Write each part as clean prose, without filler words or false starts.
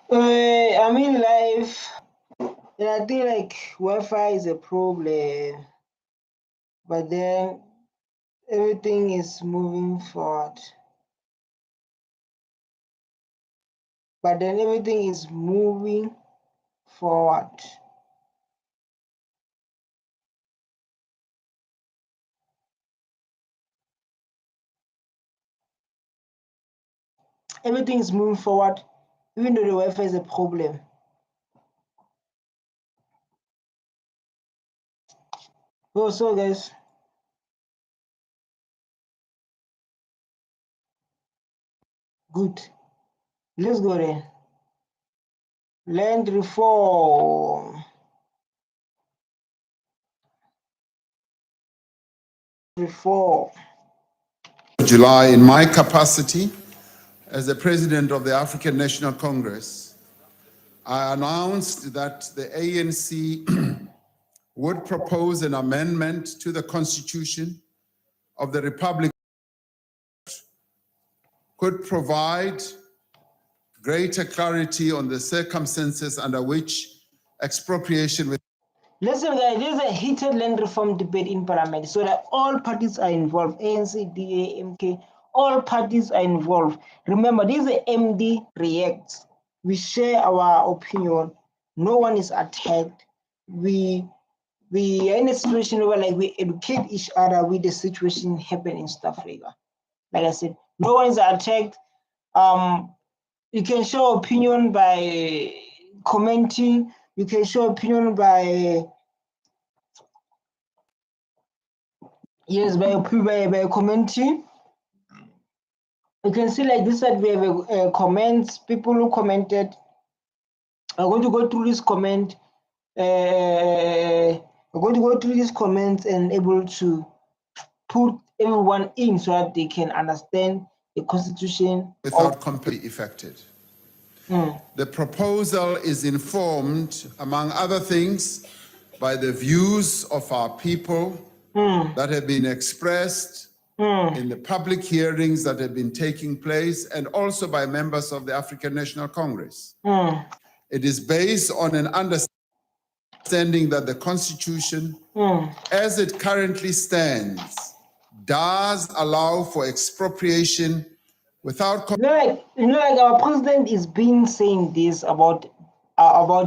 I'm in life, and I think like Wi-Fi is a problem, but then everything is moving forward. But then everything is moving forward. Everything is moving forward, even though the Wi-Fi is a problem. So guys, good. Let's go then. Land reform. July, in my capacity as the President of the African National Congress, I announced that the ANC would propose an amendment to the Constitution of the Republic could provide greater clarity on the circumstances under which expropriation with. Listen, guys, there's a heated land reform debate in Parliament, so that all parties are involved. ANC, DA, MK, all parties are involved. Remember, this is MD reacts. We share our opinion. No one is attacked. We are in a situation where like we educate each other with the situation happening in stuff like that. Like I said, no one is attacked. You can show opinion by commenting. You can show opinion by by commenting. You can see like this side we have comments. People who commented. I'm going to go through this comment. I'm going to go through these comments and able to put everyone in so that they can understand the constitution Without completely affected. The proposal is informed, among other things, by the views of our people that have been expressed in the public hearings that have been taking place, and also by members of the African National Congress. It is based on an understanding that the Constitution, as it currently stands, does allow for expropriation without. Like our president is been saying this about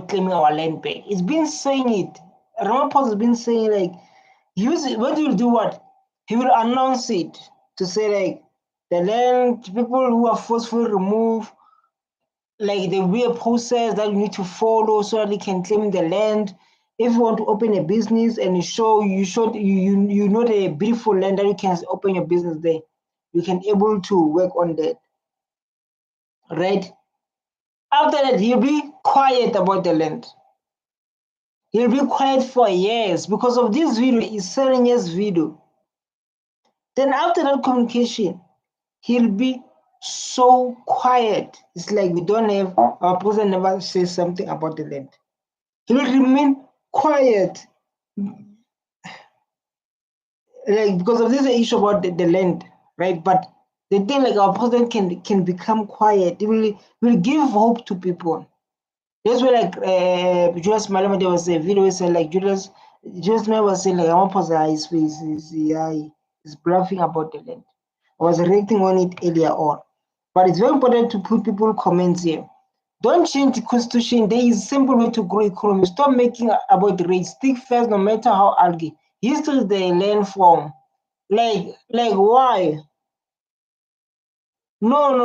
claiming our land back. He's been saying it. Ramaphosa has been saying like, what he will do? What he will announce it to say like the land people who are forcefully removed. Like there will be a process that you need to follow so that they can claim the land. If you want to open a business and you know the beautiful land that you can open your business there, you can able to work on that. Right? After that, he'll be quiet about the land. He'll be quiet for years because of this video. He's selling his video. Then after that communication, he'll be so quiet. It's like we don't have, our president never says something about the land. He will remain quiet. Like because of this issue about the land, right? But the thing like our president can become quiet. He will give hope to people. That's why like Julius Malema, there was a video saying like Julius Malema was saying like Ramaphosa is bluffing about the land. I was reacting on it earlier on. But it's very important to put people comments here. Don't change the constitution. There is a simple way to grow economy. Stop making about the rate. Stick first no matter how argue. History is the land form. Like why? No.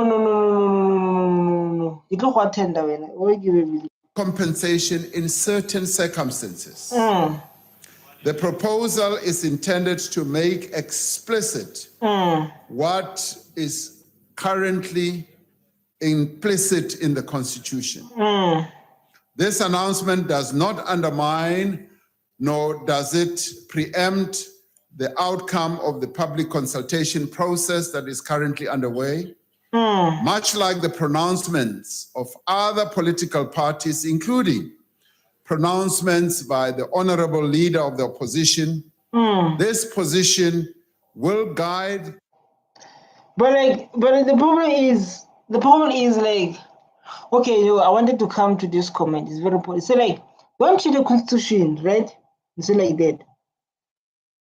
You don't want tender when I give it. Compensation in certain circumstances. The proposal is intended to make explicit what is currently implicit in the Constitution. This announcement does not undermine nor does it preempt the outcome of the public consultation process that is currently underway. Much like the pronouncements of other political parties, including pronouncements by the honorable leader of the opposition, this position will guide. But the problem is like Okay, I wanted to come to this comment. It's very important. So, like, don't treat the constitution, right? It's like that.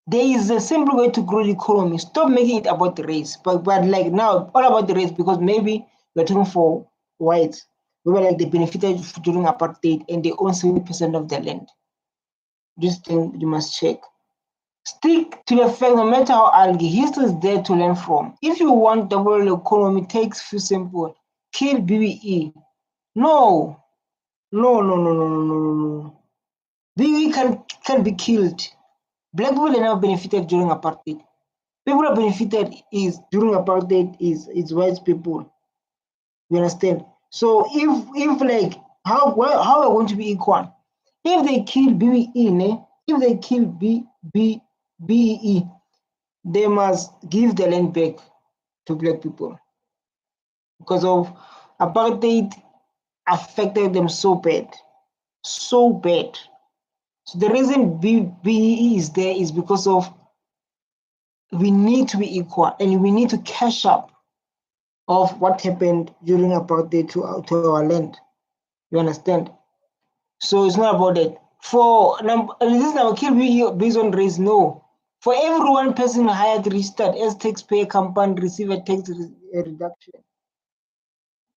There is a simple way to grow the economy. Stop making it about the race. But like now, all about the race because maybe we're talking for whites. We were like they benefited during apartheid and they own 70% of the land. This thing you must check. Stick to the fact no matter how ugly, history is there to learn from. If you want the world economy, takes few simple. Kill BBE. No, no. BBE can be killed. Black people never benefited during apartheid. People that benefited is during apartheid is white people. You understand? So if like how are going to be equal? If they kill BBE, if they kill BEE, they must give the land back to black people because of apartheid affected them so bad, so bad. So the reason BEE is there is because of we need to be equal and we need to catch up of what happened during apartheid to our land. You understand? So it's not about that. For this is our kill based on race. No. For every one person hired registered as taxpayer company receive a tax reduction.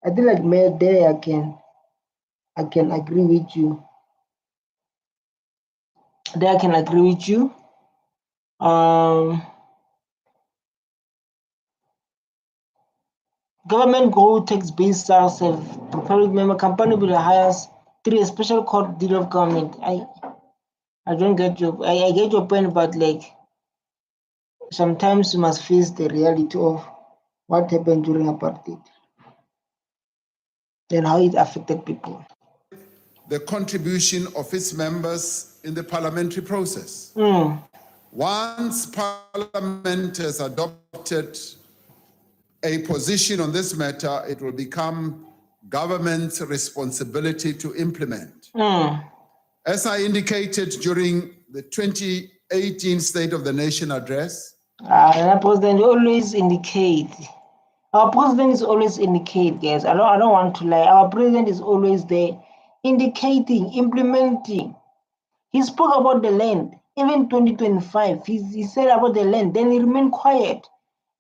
I think like there I can agree with you. There I can agree with you. Government go tax-based sales have public member company with the highest 3 special court deal of government. I don't get your I get your point, but like sometimes you must face the reality of what happened during apartheid and how it affected people. The contribution of its members in the parliamentary process. Once Parliament has adopted a position on this matter, it will become government's responsibility to implement. As I indicated during the 2018 State of the Nation address, Our president always indicate. Our president is always indicate, guys. I don't want to lie. Our president is always there, indicating, implementing. He spoke about the land. Even 2025, he said about the land. Then he remained quiet.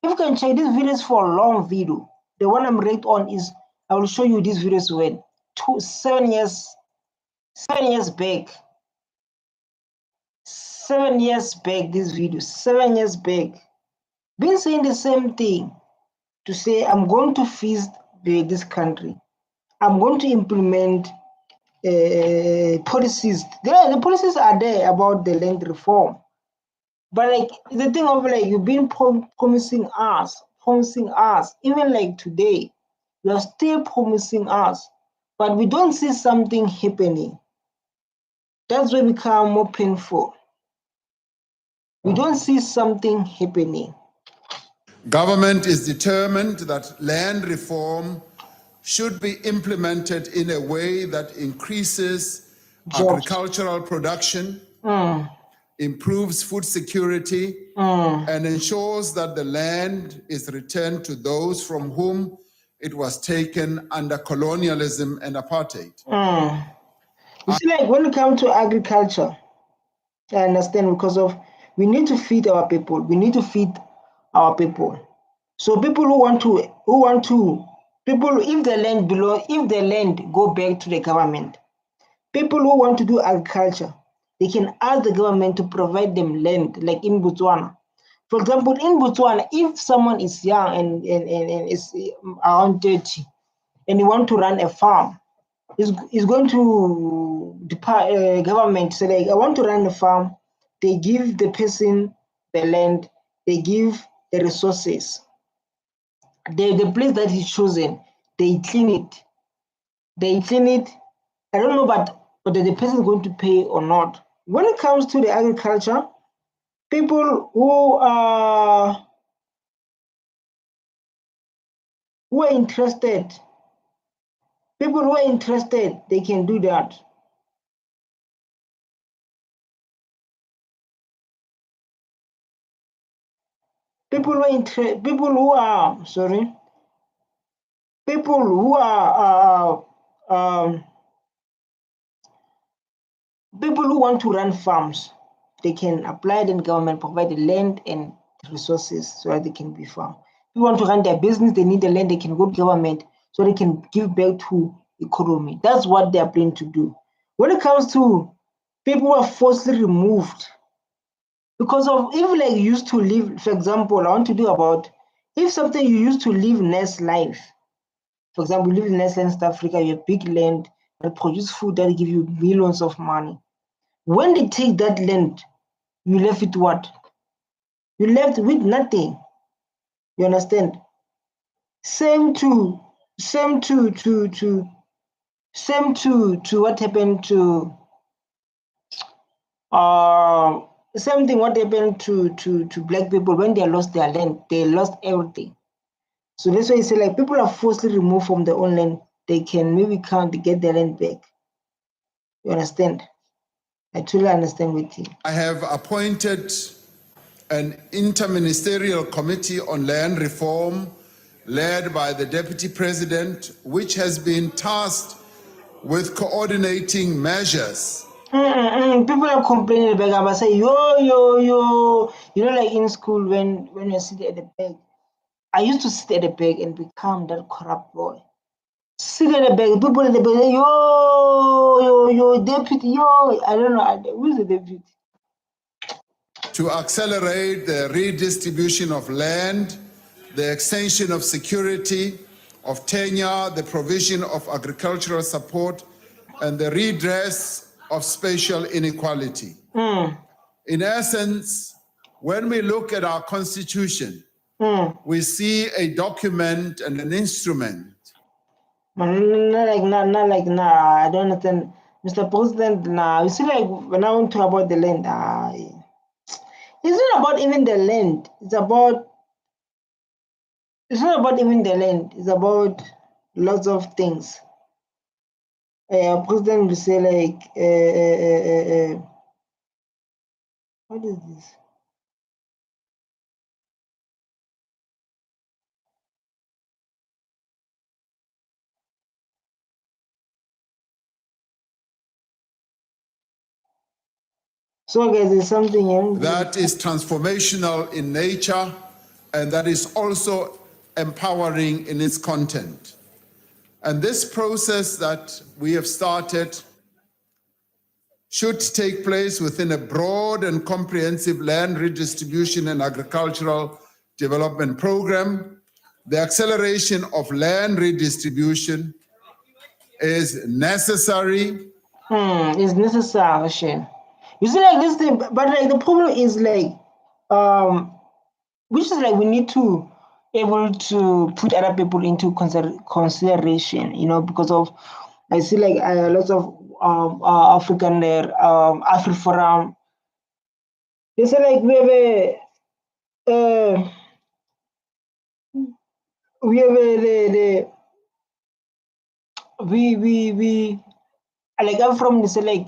If you can check this videos for a long video, the one I'm rated on is I will show you these videos when 7 years back. 7 years back, this video, 7 years back. Been saying the same thing to say I'm going to feast this country. I'm going to implement policies. The policies are there about the land reform. But like the thing of like you've been promising us, even like today, you are still promising us, but we don't see something happening. That's why it become more painful. We don't see something happening. government is determined that land reform should be implemented in a way that increases agricultural production, improves food security, and ensures that the land is returned to those from whom it was taken under colonialism and apartheid. You see, like when it comes to agriculture, I understand because of we need to feed our people. We need to feed our people. So people who want to people if the land go back to the government, people who want to do agriculture, they can ask the government to provide them land, like in Botswana. For example, in Botswana, if someone is young and is around 30 and he want to run a farm, is going to government say like I want to run a farm. They give the person the land, they give the resources. The place that is chosen, they clean it. I don't know, but whether the person is going to pay or not. When it comes to the agriculture, people who are interested, they can do that. People who are people who want to run farms, they can apply, then government provide the land and the resources so that they can be farmed. If you want to run their business, they need the land, they can go to government so they can give back to economy. That's what they are planning to do. When it comes to people who are forcibly removed, because of if like you used to live, for example, I want to do about if something you used to live nice life. For example, you live in nice land in South Africa, you have big land that produce food that give you millions of money. When they take that land, you left with what? You left with nothing. You understand? Same to what happened to same thing what happened to black people when they lost their land, they lost everything. So that's why you say like people are forcibly removed from their own land, they can maybe can't get their land back. You understand? I truly understand with you. I have appointed an interministerial committee on land reform led by the Deputy President, which has been tasked with coordinating measures. People are complaining about say yo. You know, like in school when you sit at the back. I used to sit at the back and become that corrupt boy. Sit at the back, people at the back, yo, deputy, yo. I don't know who's the deputy. To accelerate the redistribution of land, the extension of security, of tenure, the provision of agricultural support, and the redress of spatial inequality. In essence, when we look at our constitution, we see a document and an instrument. Not like, I don't understand. Mr. President, you see, like, when I want to talk about the land, it's not about even the land. It's not about even the land. It's about lots of things. President will say like, what is this? So guys, there's something that is transformational in nature and that is also empowering in its content. And this process that we have started should take place within a broad and comprehensive land redistribution and agricultural development program. The acceleration of land redistribution is necessary. It's necessary, Shane. You see, like this thing, but like the problem is like, which is like we need to able to put other people into consideration, you know, because of I see like lots of African there, AfriForum. They say like we have the we like I'm from they say like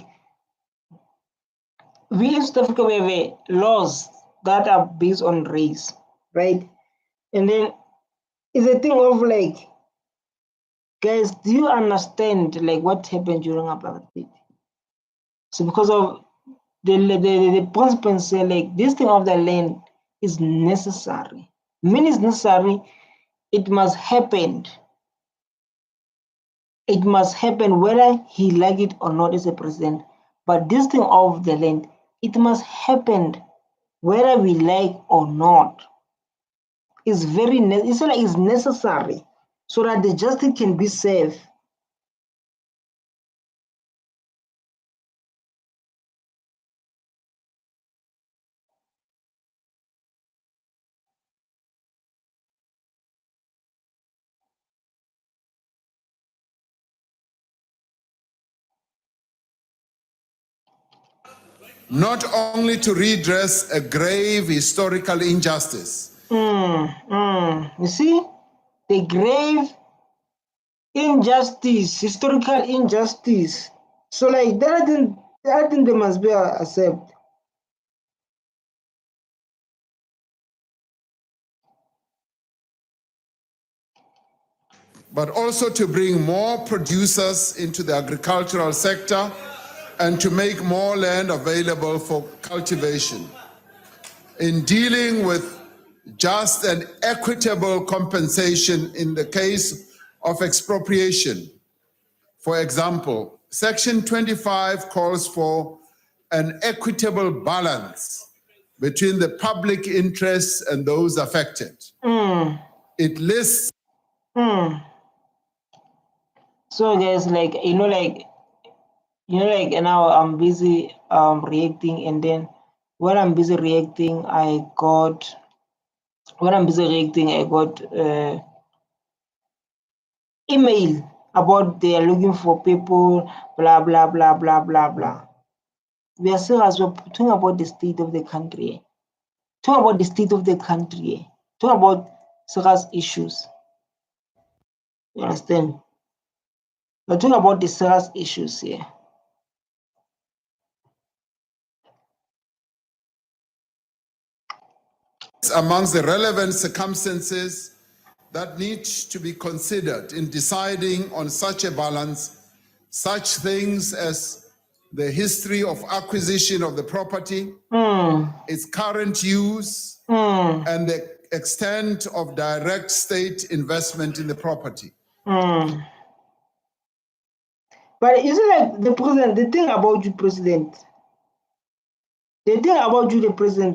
we in South Africa we have laws that are based on race, right? And then it's a thing of like, guys, do you understand like what happened during apartheid? So because of the principles say like this thing of the land is necessary. When it's necessary, it must happen. It must happen whether he like it or not as a president. But this thing of the land, it must happen whether we like or not. It's it's like it's necessary so that the justice can be served. Not only to redress a grave historical injustice. You see, the grave injustice, historical injustice. So like that, I think they must be accepted. but also to bring more producers into the agricultural sector and to make more land available for cultivation. In dealing with just and equitable compensation in the case of expropriation, for example, Section 25 calls for an equitable balance between the public interests and those affected. It lists. So guys, like now I'm busy reacting, and then when I'm busy reacting, I got email about they are looking for people, blah blah blah blah blah blah. We are serious. We're talking about the state of the country. Talk about the state of the country. Talk about serious issues. You understand? We're talking about the serious issues here. Amongst the relevant circumstances that need to be considered in deciding on such a balance, such things as the history of acquisition of the property, its current use, and the extent of direct state investment in the property. But you see, like the president, the thing about you, president,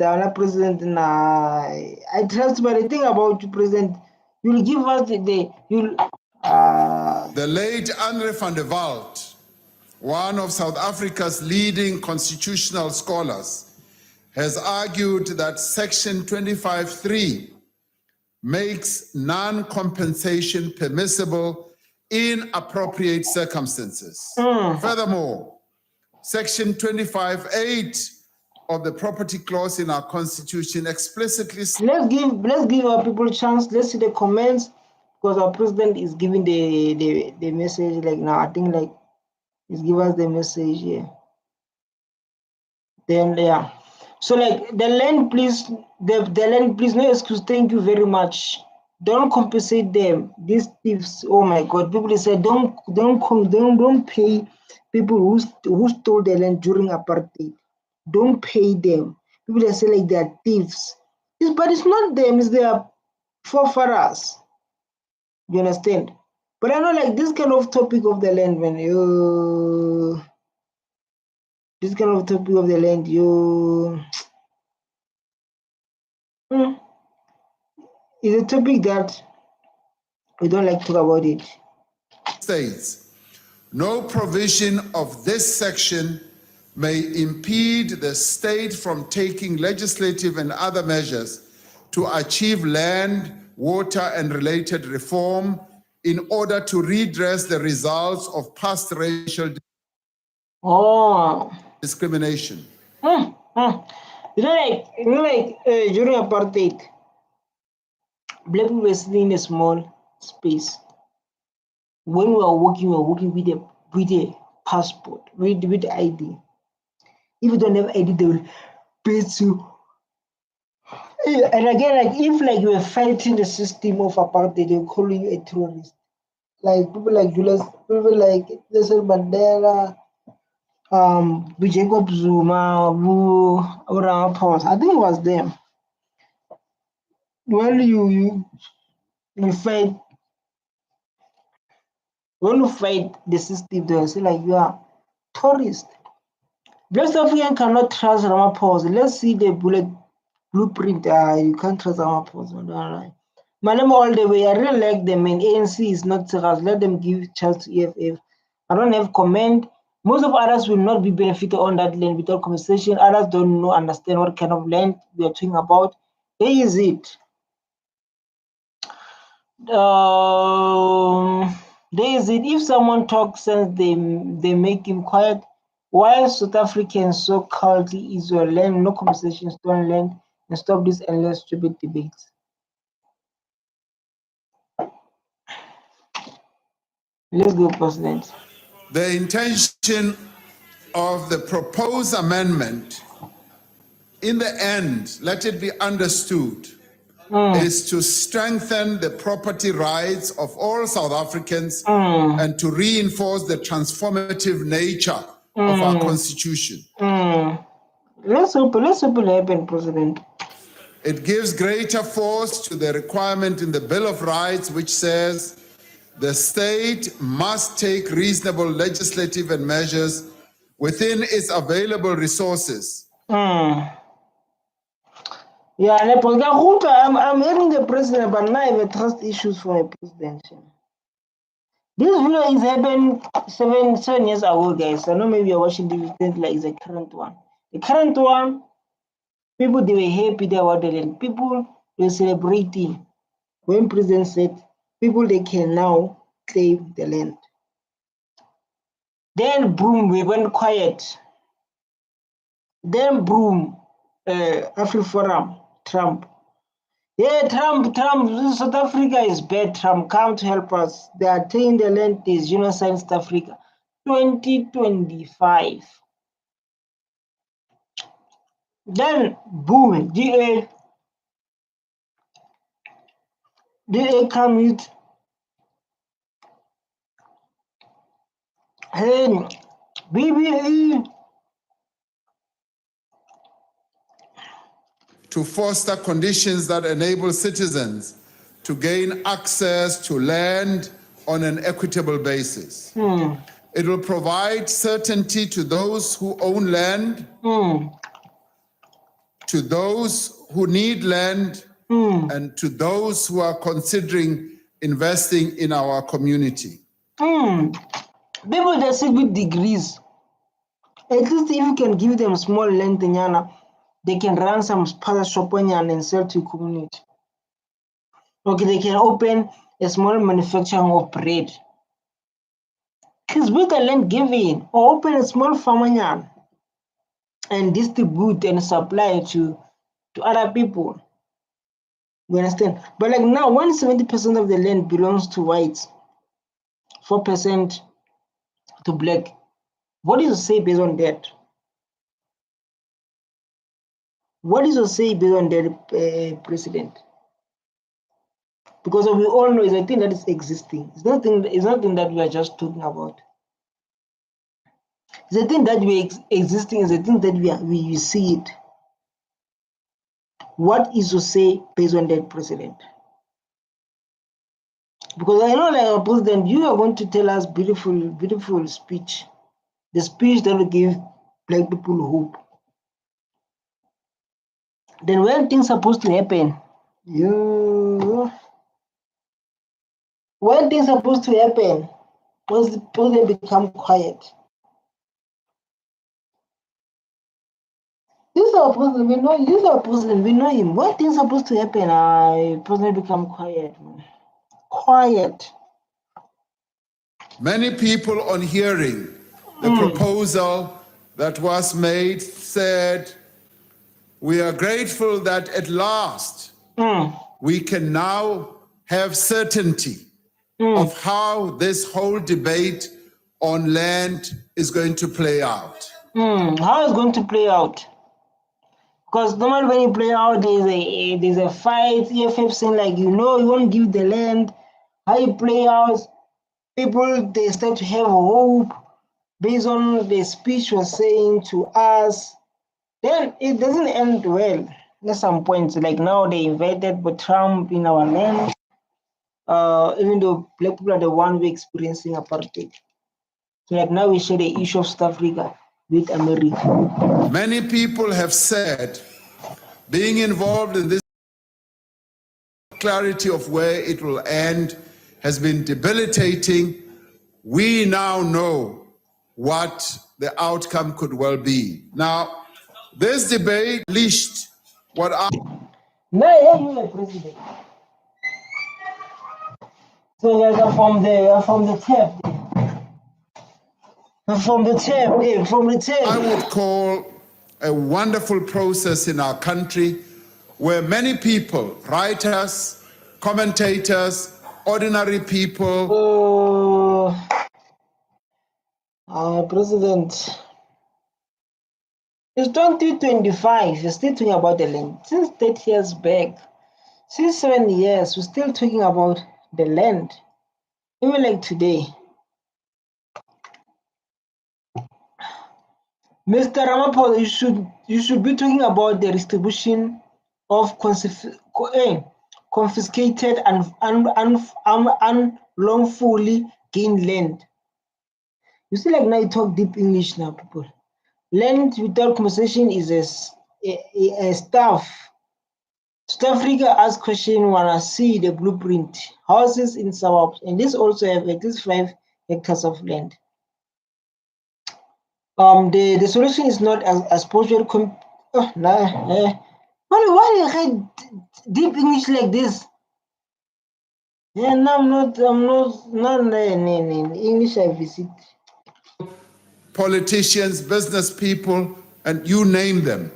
I'm not president, I trust, but the thing about you, president, you'll give us the late Andre van der Walt, one of South Africa's leading constitutional scholars, has argued that Section 25(3) makes non-compensation permissible in appropriate circumstances. Furthermore, Section 25(8) of the property clause in our constitution explicitly. Let's give our people a chance. Let's see the comments, because our president is giving the message. Like now, I think like he's give us the message here. Then yeah. So like the land, please, the land, please, no excuse. Thank you very much. Don't compensate them. These thieves. Oh my God! People say don't pay people who stole the land during apartheid. Don't pay them. People say like they are thieves. But it's not them. It's their forefathers. You understand? But I know like this kind of topic of the land, when this kind of topic of the land, is a topic that we don't like to talk about it. States, no provision of this section may impede the state from taking legislative and other measures to achieve land, water, and related reform in order to redress the results of past racial discrimination. You know, during apartheid, black people were sitting in a small space. When we were working with a passport, with the ID. If you don't have ID, they will beat you. And again, like if like you were fighting the system of apartheid, they will call you a terrorist. Like people like Julius, people like Nelson Mandela, Jacob Zuma, Ramaphosa. I think it was them. When you fight, the system, they say like you are tourist. Black African cannot trust Ramaphosa. Let's see the blueprint. You can't trust Ramaphosa. Malema all the way. I really like them, and ANC is not serious. Let them give chance to EFF. I don't have comment. Most of others will not be benefited on that land without compensation. Others don't know, understand what kind of land we are talking about. There is it. There is it. If someone talks sense, they make him quiet. Why South Africans so cowardly is your land, no conversation, stolen land, and stop this endless stupid debates. Let's go, President. The intention of the proposed amendment, in the end, let it be understood, is to strengthen the property rights of all South Africans and to reinforce the transformative nature of our constitution. Let's hope it happen, President. It gives greater force to the requirement in the Bill of Rights, which says the state must take reasonable legislative and measures within its available resources. Yeah, I'm hearing the president, but now I have trust issues for a president. This video is happened seven years ago, guys. I know maybe you're watching this like the current one. The current one, people they were happy about the land. People were celebrating when president said people they can now claim the land. Then boom, we went quiet. Then boom, African Forum, Trump. Yeah, Trump, South Africa is bad. Trump, come to help us. They are taking the land is genocide in South Africa. 2025. Then boom, DA come with hey, BBE to foster conditions that enable citizens to gain access to land on an equitable basis. It will provide certainty to those who own land, to those who need land, and to those who are considering investing in our community. People that sit with degrees, at least if you can give them small land, they can run some spazza shop and sell to community. Okay, they can open a small manufacturing of bread. Because with the land given, or open a small farm and distribute and supply to other people. You understand? But like now, when 70% of the land belongs to whites, 4% to black, what is your say based on that? What is your say based on that, President? Because we all know it's a thing that is existing. It's nothing that we are just talking about. It's a thing that we existing. It's a thing that we see it. What is your say based on that, President? Because I know, like, President, you are going to tell us beautiful speech, the speech that will give black people hope. Then when things are supposed to happen, when things are supposed to happen, once the president become quiet. This is our president, we know. This is our president, we know him. When things are supposed to happen, president become quiet, man. Quiet. Many people on hearing the proposal that was made said, we are grateful that at last we can now have certainty of how this whole debate on land is going to play out. How is it going to play out? Because normally when you play out, there's a fight, EFF saying like, you won't give the land. How you play out, people, they start to have hope based on the speech was saying to us. Then it doesn't end well. At some points, like now they invited Trump in our land, even though black people are the one who are experiencing apartheid. So like now we share the issue of South Africa with America. Many people have said being involved in this clarity of where it will end has been debilitating. We now know what the outcome could well be. Now, this debate unleashed what I... Now you are president. So guys are from the tap. From the tap. I would call a wonderful process in our country where many people, writers, commentators, ordinary people... President, it's 2025. You're still talking about the land. Since 30 years back, Since 7 years, we're still talking about the land. Even like today, Mr. Ramaphosa, you should be talking about the distribution of confiscated and unlawfully gained land. You see, like now you talk deep English now, people. Land without compensation is a stuff. South Africa asks question wanna see the blueprint. Houses in suburbs, and this also have at least 5 hectares of land. The solution is not as possible. Why do you write deep English like this? Yeah, no, I'm not in English I visit. Politicians, business people, and you name them,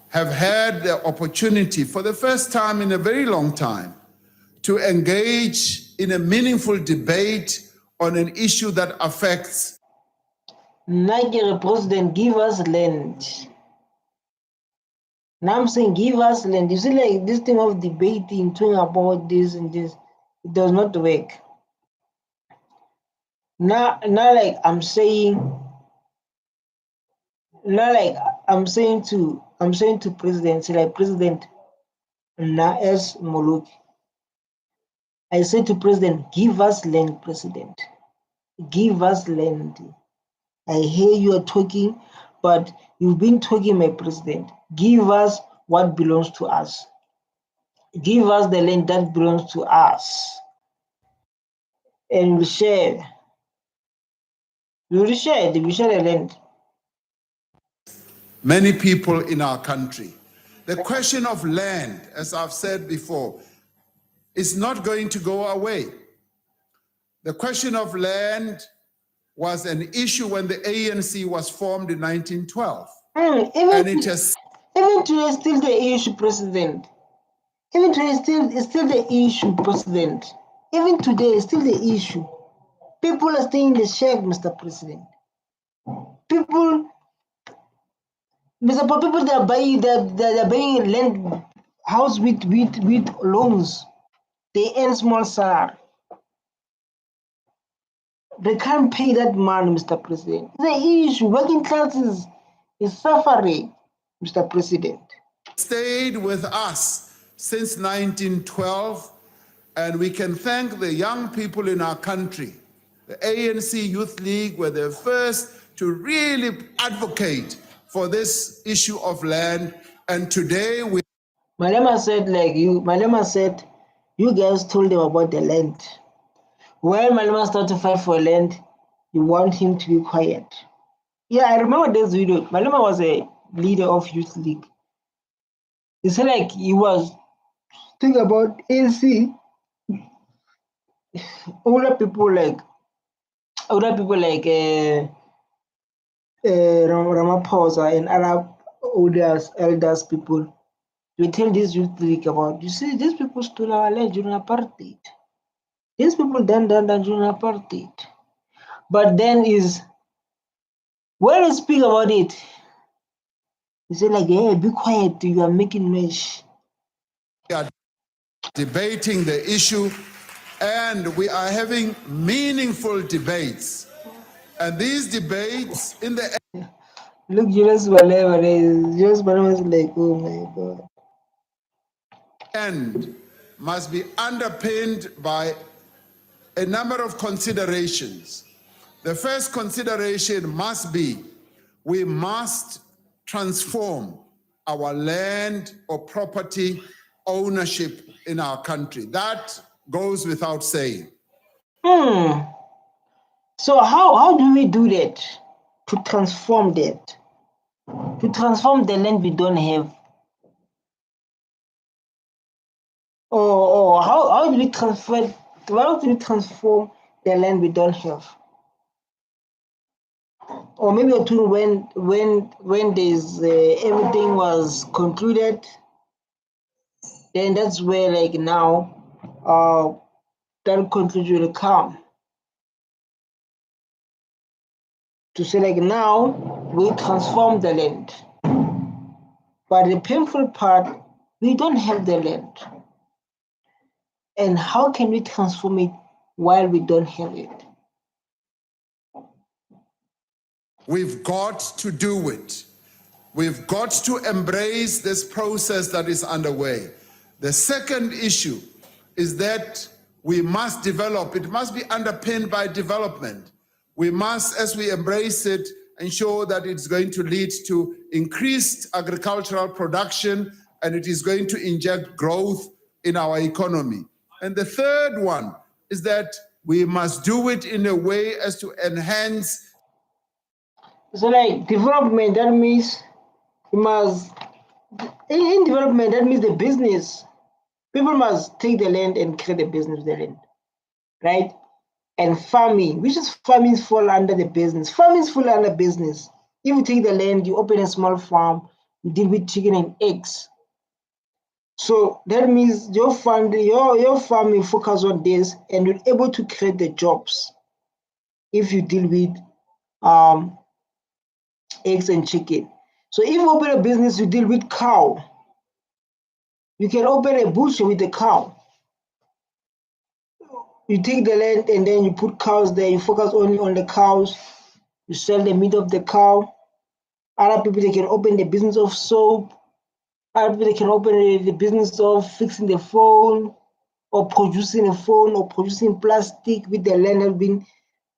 have had the opportunity for the first time in a very long time to engage in a meaningful debate on an issue that affects Nigeria president, give us land. Now I'm saying give us land. You see, like this thing of debating, talking about this and this, it does not work. Now like I'm saying, now like I'm saying to president, say like President Naes Moluki. I say to president, give us land, president. Give us land. I hear you are talking, but you've been talking, my president. Give us what belongs to us. Give us the land that belongs to us. And we'll share. We share the land. many people in our country. The question of land, as I've said before, is not going to go away. The question of land was an issue when the ANC was formed in 1912. And it has Even today, still the issue, president. Even today, still the issue, president. Even today, still the issue. People are staying in the shack, Mr. President. People they're buying land house with loans. They earn small salary. They can't pay that money, Mr. President. It's an issue. Working classes is suffering, Mr. President. stayed with us since 1912, and we can thank the young people in our country. The ANC Youth League were the first to really advocate for this issue of land, and today we Malema said you guys told them about the land. When Malema started to fight for land, you want him to be quiet. Yeah, I remember this video. Malema was a leader of Youth League. He said like he was thinking about ANC. Older people like Ramaphosa and other elders people. We tell this Youth League about, you see, these people stole our land during apartheid. These people done during apartheid. But then is when you speak about it, you say like, hey, be quiet, you are making noise. are debating the issue, and we are having meaningful debates. And these debates in the Look, Julius Malema is like, oh my God. end must be underpinned by a number of considerations. The first consideration must be we must transform our land or property ownership in our country. That goes without saying. So how do we do that? To transform that? To transform the land we don't have? Or how do we transform the land we don't have? Or maybe when there's everything was concluded, then that's where like now that conclusion will come. To say like now we transform the land. But the painful part, we don't have the land. and how can we transform it while we don't have it? We've got to do it. We've got to embrace this process that is underway. The second issue is that we must develop. It must be underpinned by development. We must, as we embrace it, ensure that it's going to lead to increased agricultural production and it is going to inject growth in our economy. And the third one is that we must do it in a way as to enhance. So like development, that means you must, in development, that means the business. People must take the land and create a business with the land, right? And farming, which is farming fall under the business. Farming fall under business. If you take the land, you open a small farm, you deal with chicken and eggs. So that means your farming focus on this and you're able to create the jobs if you deal with eggs and chicken. So if you open a business, you deal with cow. You can open a butcher with a cow. You take the land and then you put cows there. You focus only on the cows. You sell the meat of the cow. Other people, they can open the business of soap. Other people, they can open the business of fixing the phone or producing a phone or producing plastic with the land has been.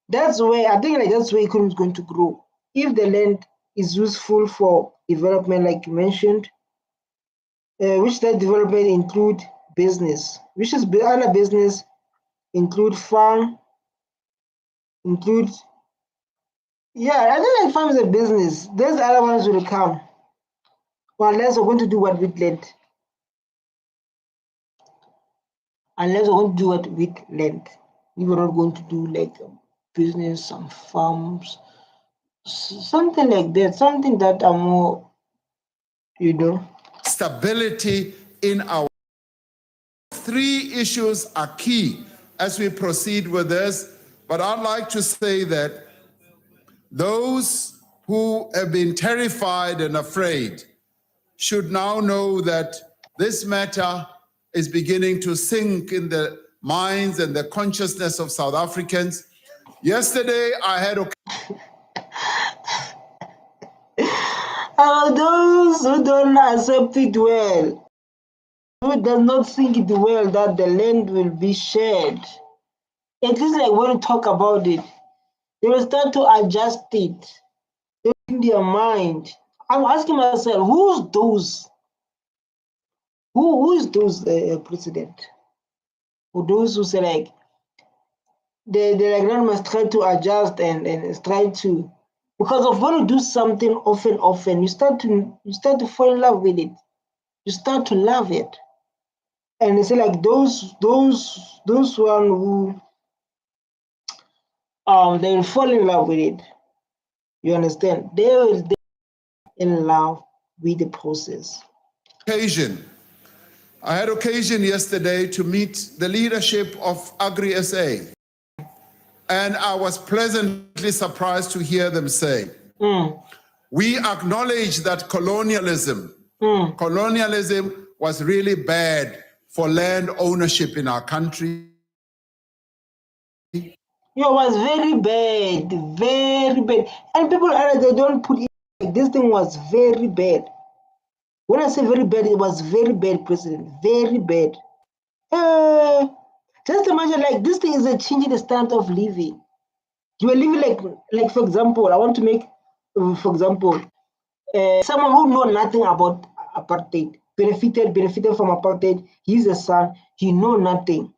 That's where I think like that's where economy is going to grow. If the land is useful for development, like you mentioned, which that development include business, which is other business include farm, include I think like farm is a business. There's other ones will come. Well, unless we're going to do what with land. Unless we're going to do what with land. We were not going to do like business, some farms, something like that, something that are more, Stability in our. Three issues are key as we proceed with this, but I'd like to say that those who have been terrified and afraid should now know that this matter is beginning to sink in the minds and the consciousness of South Africans. Yesterday, I had those who don't accept it well, who does not think it well that the land will be shared. At least like when you talk about it, they will start to adjust it in their mind. I'm asking myself, who's those? Who is those president? Or those who say like they like not must try to adjust and try to, because of when you do something often, you start to fall in love with it. You start to love it. And they say like those one who they will fall in love with it. You understand? They will in love with the process. occasion. I had occasion yesterday to meet the leadership of Agri SA, and I was pleasantly surprised to hear them say, we acknowledge that colonialism was really bad for land ownership in our country. It was very bad, very bad. And people they don't put it like this thing was very bad. When I say very bad, it was very bad, President. Very bad. Just imagine like this thing is a change in the standard of living. You are living like for example, I want to make for example, someone who know nothing about apartheid, benefited from apartheid. He's a son, he know nothing.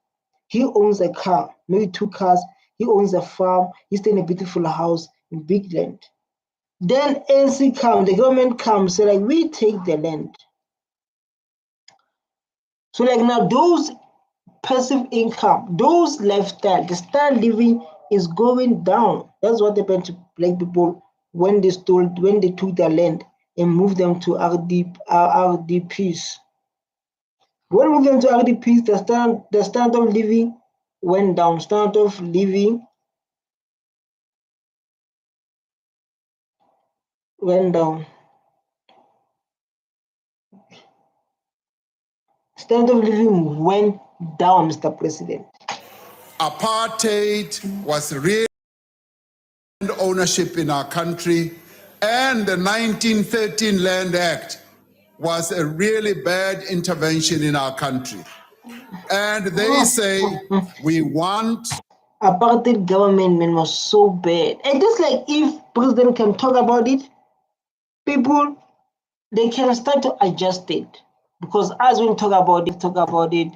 He owns a car, maybe 2 cars. He owns a farm. He stays in a beautiful house in big land. Then ANC comes, the government comes, say like we take the land. So like now those passive income, those lifestyle, the style living is going down. That's what happened to black people when they took their land and moved them to RDPs. When we moved them to RDPs, the standard of living went down. Standard of living went down. Standard of living went down, Mr. President. Apartheid was real ownership in our country, and the 1913 Land Act was a really bad intervention in our country. And they say we want apartheid government, man, was so bad. And just like if president can talk about it, people, they can start to adjust it. Because as we talk about it,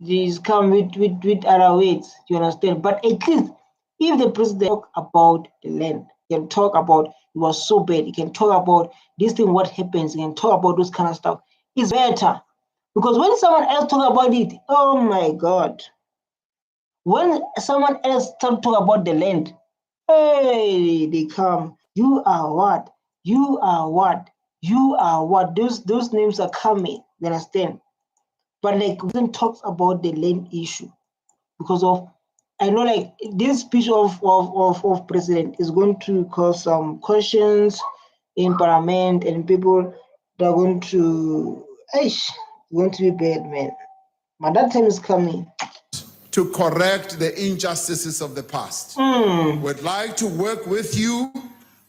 these come with other weights, you understand? But at least if the president talk about the land, he can talk about it was so bad, he can talk about this thing, what happens, he can talk about those kind of stuff, it's better. Because when someone else talk about it, oh my God. When someone else talk about the land, hey, they come, you are what? You are what? You are what? Those names are coming, you understand? But like when talks about the land issue, because of I know like this speech of president is going to cause some questions in parliament and people that are going to going to be bad, man. But that time is coming. To correct the injustices of the past. We'd like to work with you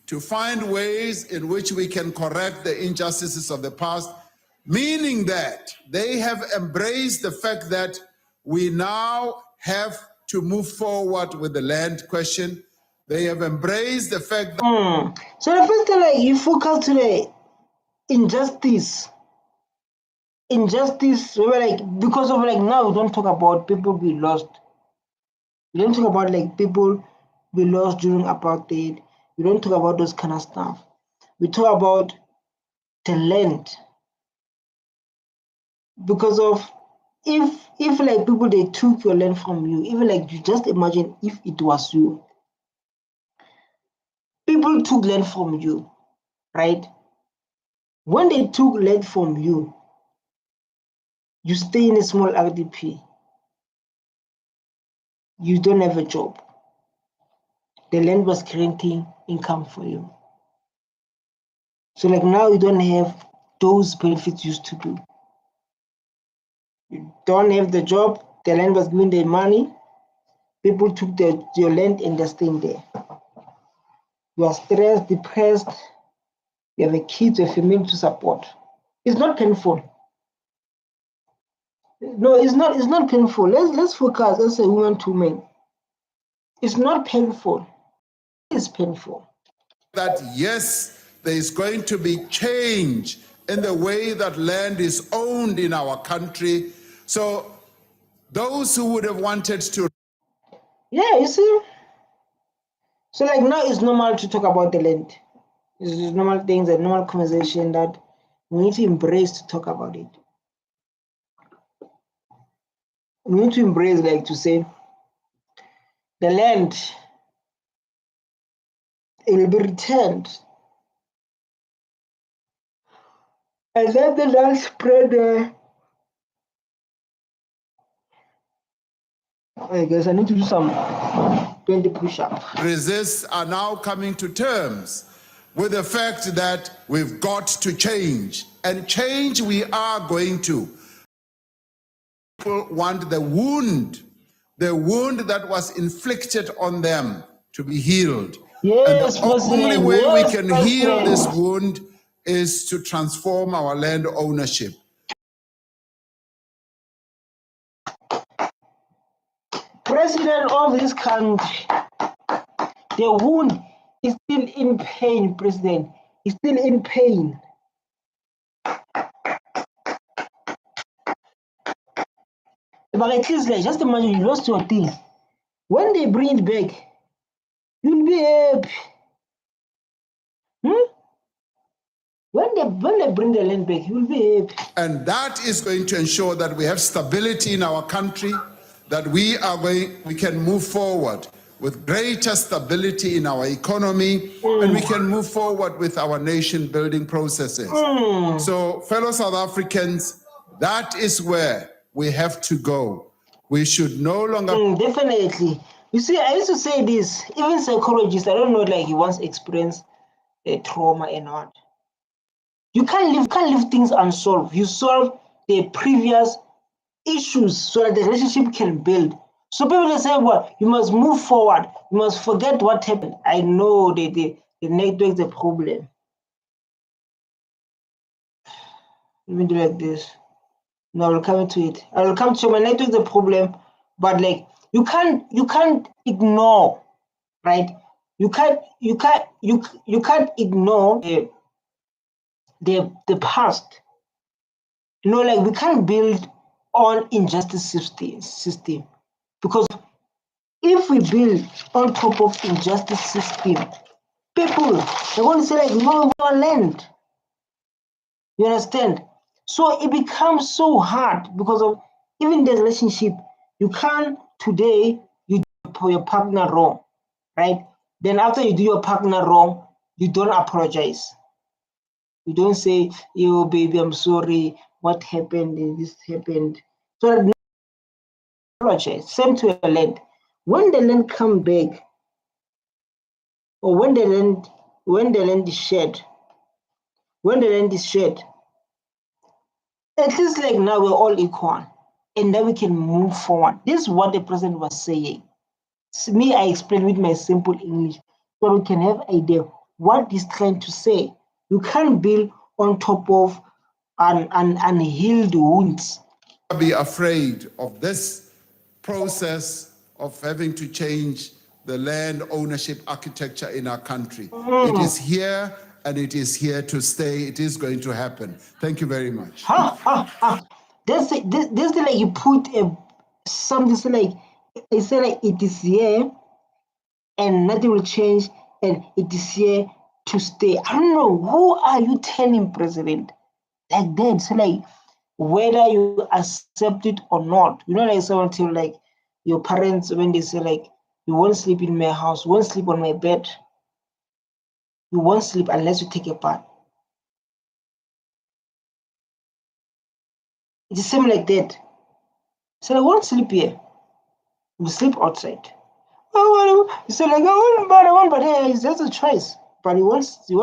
to find ways in which we can correct the injustices of the past, meaning that they have embraced the fact that we now have to move forward with the land question. They have embraced the fact that So the first thing, like you focus to the injustice, like because of like now we don't talk about people we lost. We don't talk about like people we lost during apartheid. We don't talk about those kind of stuff. We talk about the land. Because of if like people they took your land from you, even like you just imagine if it was you. People took land from you, right? When they took land from you, you stay in a small RDP. You don't have a job. The land was creating income for you. So like now you don't have those benefits used to do. You don't have the job, the land was giving the money, people took your land and they're staying there. You are stressed, depressed, you have a kid, a family to support. It's not painful. No, it's not painful. Let's focus as a woman to men. It's not painful. It's painful. that yes, there is going to be change in the way that land is owned in our country. So those who would have wanted to Yeah, you see. So like now it's normal to talk about the land. It's just normal things, a normal conversation that we need to embrace to talk about it. We need to embrace, like to say, the land, it will be returned. And then the land spread. I guess I need to do some 20 push-ups. resist are now coming to terms with the fact that we've got to change. And change we are going to. People want the wound that was inflicted on them to be healed. Yes, and the only President. way Yes, we can President. heal this wound is to transform our land ownership. President of this country, the wound is still in pain, President. He's still in pain. But at least, like, just imagine you lost your things. When they bring it back, you'll be happy. When they bring the land back, you'll be happy. And that is going to ensure that we have stability in our country, that we can move forward with greater stability in our economy, and we can move forward with our nation building processes. So, fellow South Africans, that is where we have to go. We should no longer definitely. You see, I used to say this, even psychologists, I don't know, like he once experienced a trauma and what. You can't leave things unsolved. You solve the previous issues so that the relationship can build. So people say, well, you must move forward. You must forget what happened. I know the network is a problem. Let me do like this. No, I will come to it. I will come to my network is a problem, but like you can't ignore, right? You can't ignore the past. You know, like we can't build on injustice system because if we build on top of injustice system, people they're going to say like no land. You understand? So it becomes so hard because of even the relationship. You can't today you do your partner wrong, right? Then after you do your partner wrong, you don't apologize. You don't say, "Yo, baby, I'm sorry. What happened? This happened." So apologize. Same to your land. When the land come back, or when the land is shared, at least like now we're all equal, and then we can move forward. This is what the president was saying. Me, I explain with my simple English so we can have idea what he's trying to say. You can't build on top of unhealed wounds. Be afraid of this process of having to change the land ownership architecture in our country. It is here and it is here to stay. It is going to happen. Thank you very much. This like you put something so like it's like it is here and nothing will change and it is here to stay. I don't know, who are you telling, president, like that? So like whether you accept it or not, you know, like someone tell like your parents when they say like you won't sleep in my house, you won't sleep on my bed, you won't sleep unless you take a bath. It's the same like that. So I won't sleep here, you sleep outside. Oh, you say like, oh, but I want, but hey, it's just a choice. But you won't sleep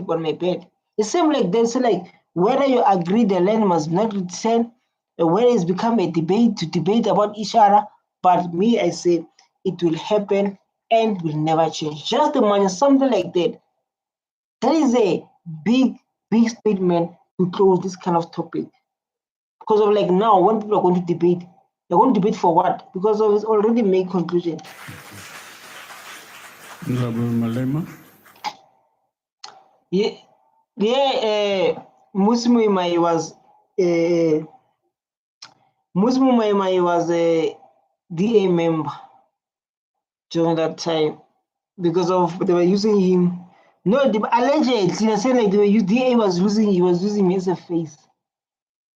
on my bed. It's same like that. So like whether you agree the land must not return, whether it's become a debate to debate about each other. But me, I say it will happen and will never change. Just the money, something like that. That is a big statement to close this kind of topic. Because of like now, when people are going to debate, they're going to debate for what? Because of it's already made conclusion. Malema. Musmu Imai was a DA member during that time because of they were using him. No, allegedly, I said like DA was using he was using him as a face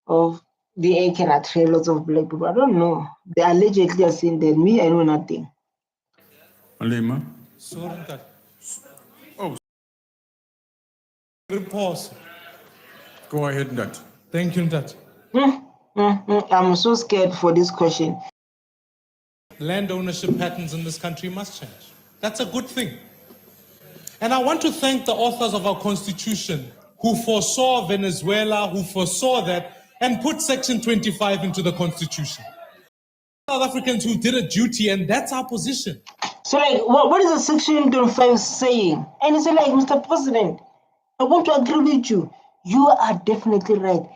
of DA can attract lots of black people. I don't know. They allegedly are saying that. Me, I know nothing. Malema. Oh, pause. Go ahead, Ndat. Thank you, Ndat. I'm so scared for this question. Land ownership patterns in this country must change. That's a good thing. And I want to thank the authors of our constitution who foresaw Venezuela, who foresaw that, and put Section 25 into the constitution. South Africans who did a duty, and that's our position. So like, what is the Section 25 saying? And it's like, Mr. President, I want to agree with you. You are definitely right.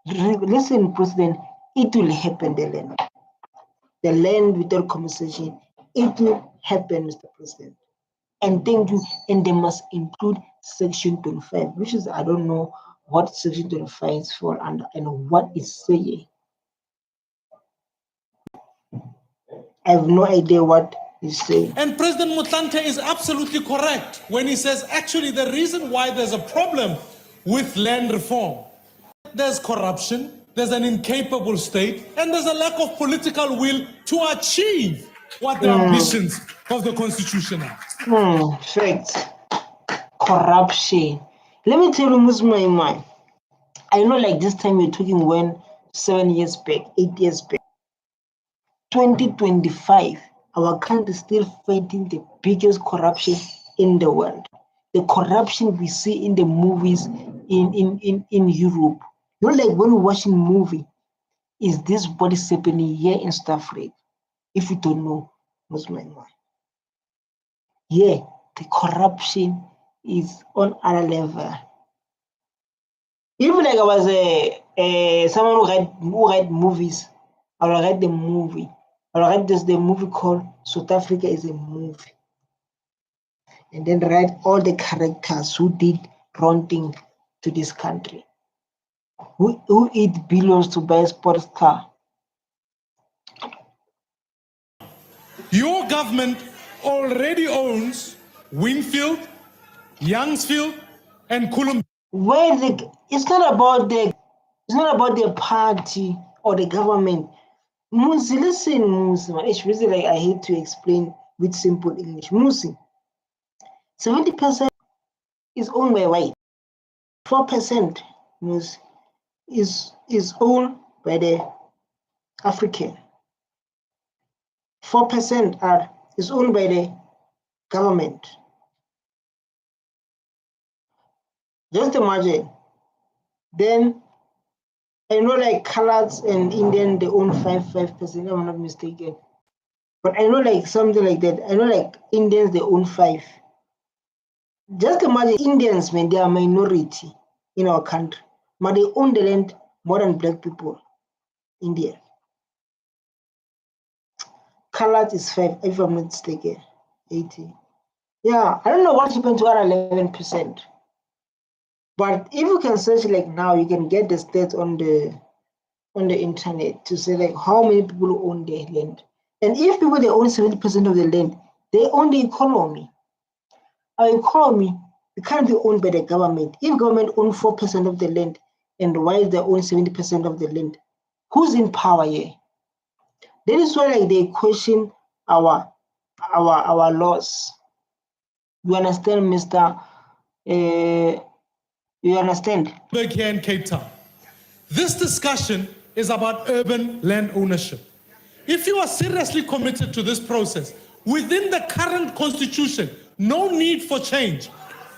Listen, President, it will happen, the land without conversation. It will happen, Mr. President. And thank you. And they must include Section 25, which is, I don't know what Section 25 is for and what it's saying. I have no idea what he's saying. And President Motlanthe is absolutely correct when he says, actually, the reason why there's a problem with land reform, there's corruption, there's an incapable state, and there's a lack of political will to achieve what the ambitions of the Constitution are. Facts. Corruption. Let me tell you, Musma, I know like this time we're talking when 7 years back, 8 years back, 2025, our country is still fighting the biggest corruption in the world. The corruption we see in the movies in Europe, You know, like when we're watching movie, is this what is happening here in South Africa? If you don't know, Muslim, yeah, the corruption is on other level. Even like I was someone who write movies, I will write the movie. I will write the movie called South Africa is a movie, and then write all the characters who did wrong thing to this country, who eat billions to buy a sports car. Your government already owns Wingfield, Youngsfield, and Kulum. Where it's not about the party or the government. Musi, listen, Musi, man. It's really like I hate to explain with simple English. Musi, 70% is owned by white. 4% is owned by the African. 4% is owned by the government. Just imagine. Then I know like coloreds and Indian they own 5%, if I'm not mistaken. But I know like something like that. I know like Indians they own 5%. Just imagine Indians, man, they are minority in our country, but they own the land more than black people. India. Colored is 5%, if I'm not mistaken. 80. Yeah, I don't know what happened to our 11%. But if you can search like now, you can get the stats on the internet to say like how many people own their land. And if people they own 70% of the land, they own the economy. Our economy it can't be owned by the government. If government owns 4% of the land, and why they own 70% of the land, who's in power here? That is why like they question our laws. You understand, Mr. You understand? Here in Cape Town. This discussion is about urban land ownership. If you are seriously committed to this process, within the current constitution, no need for change,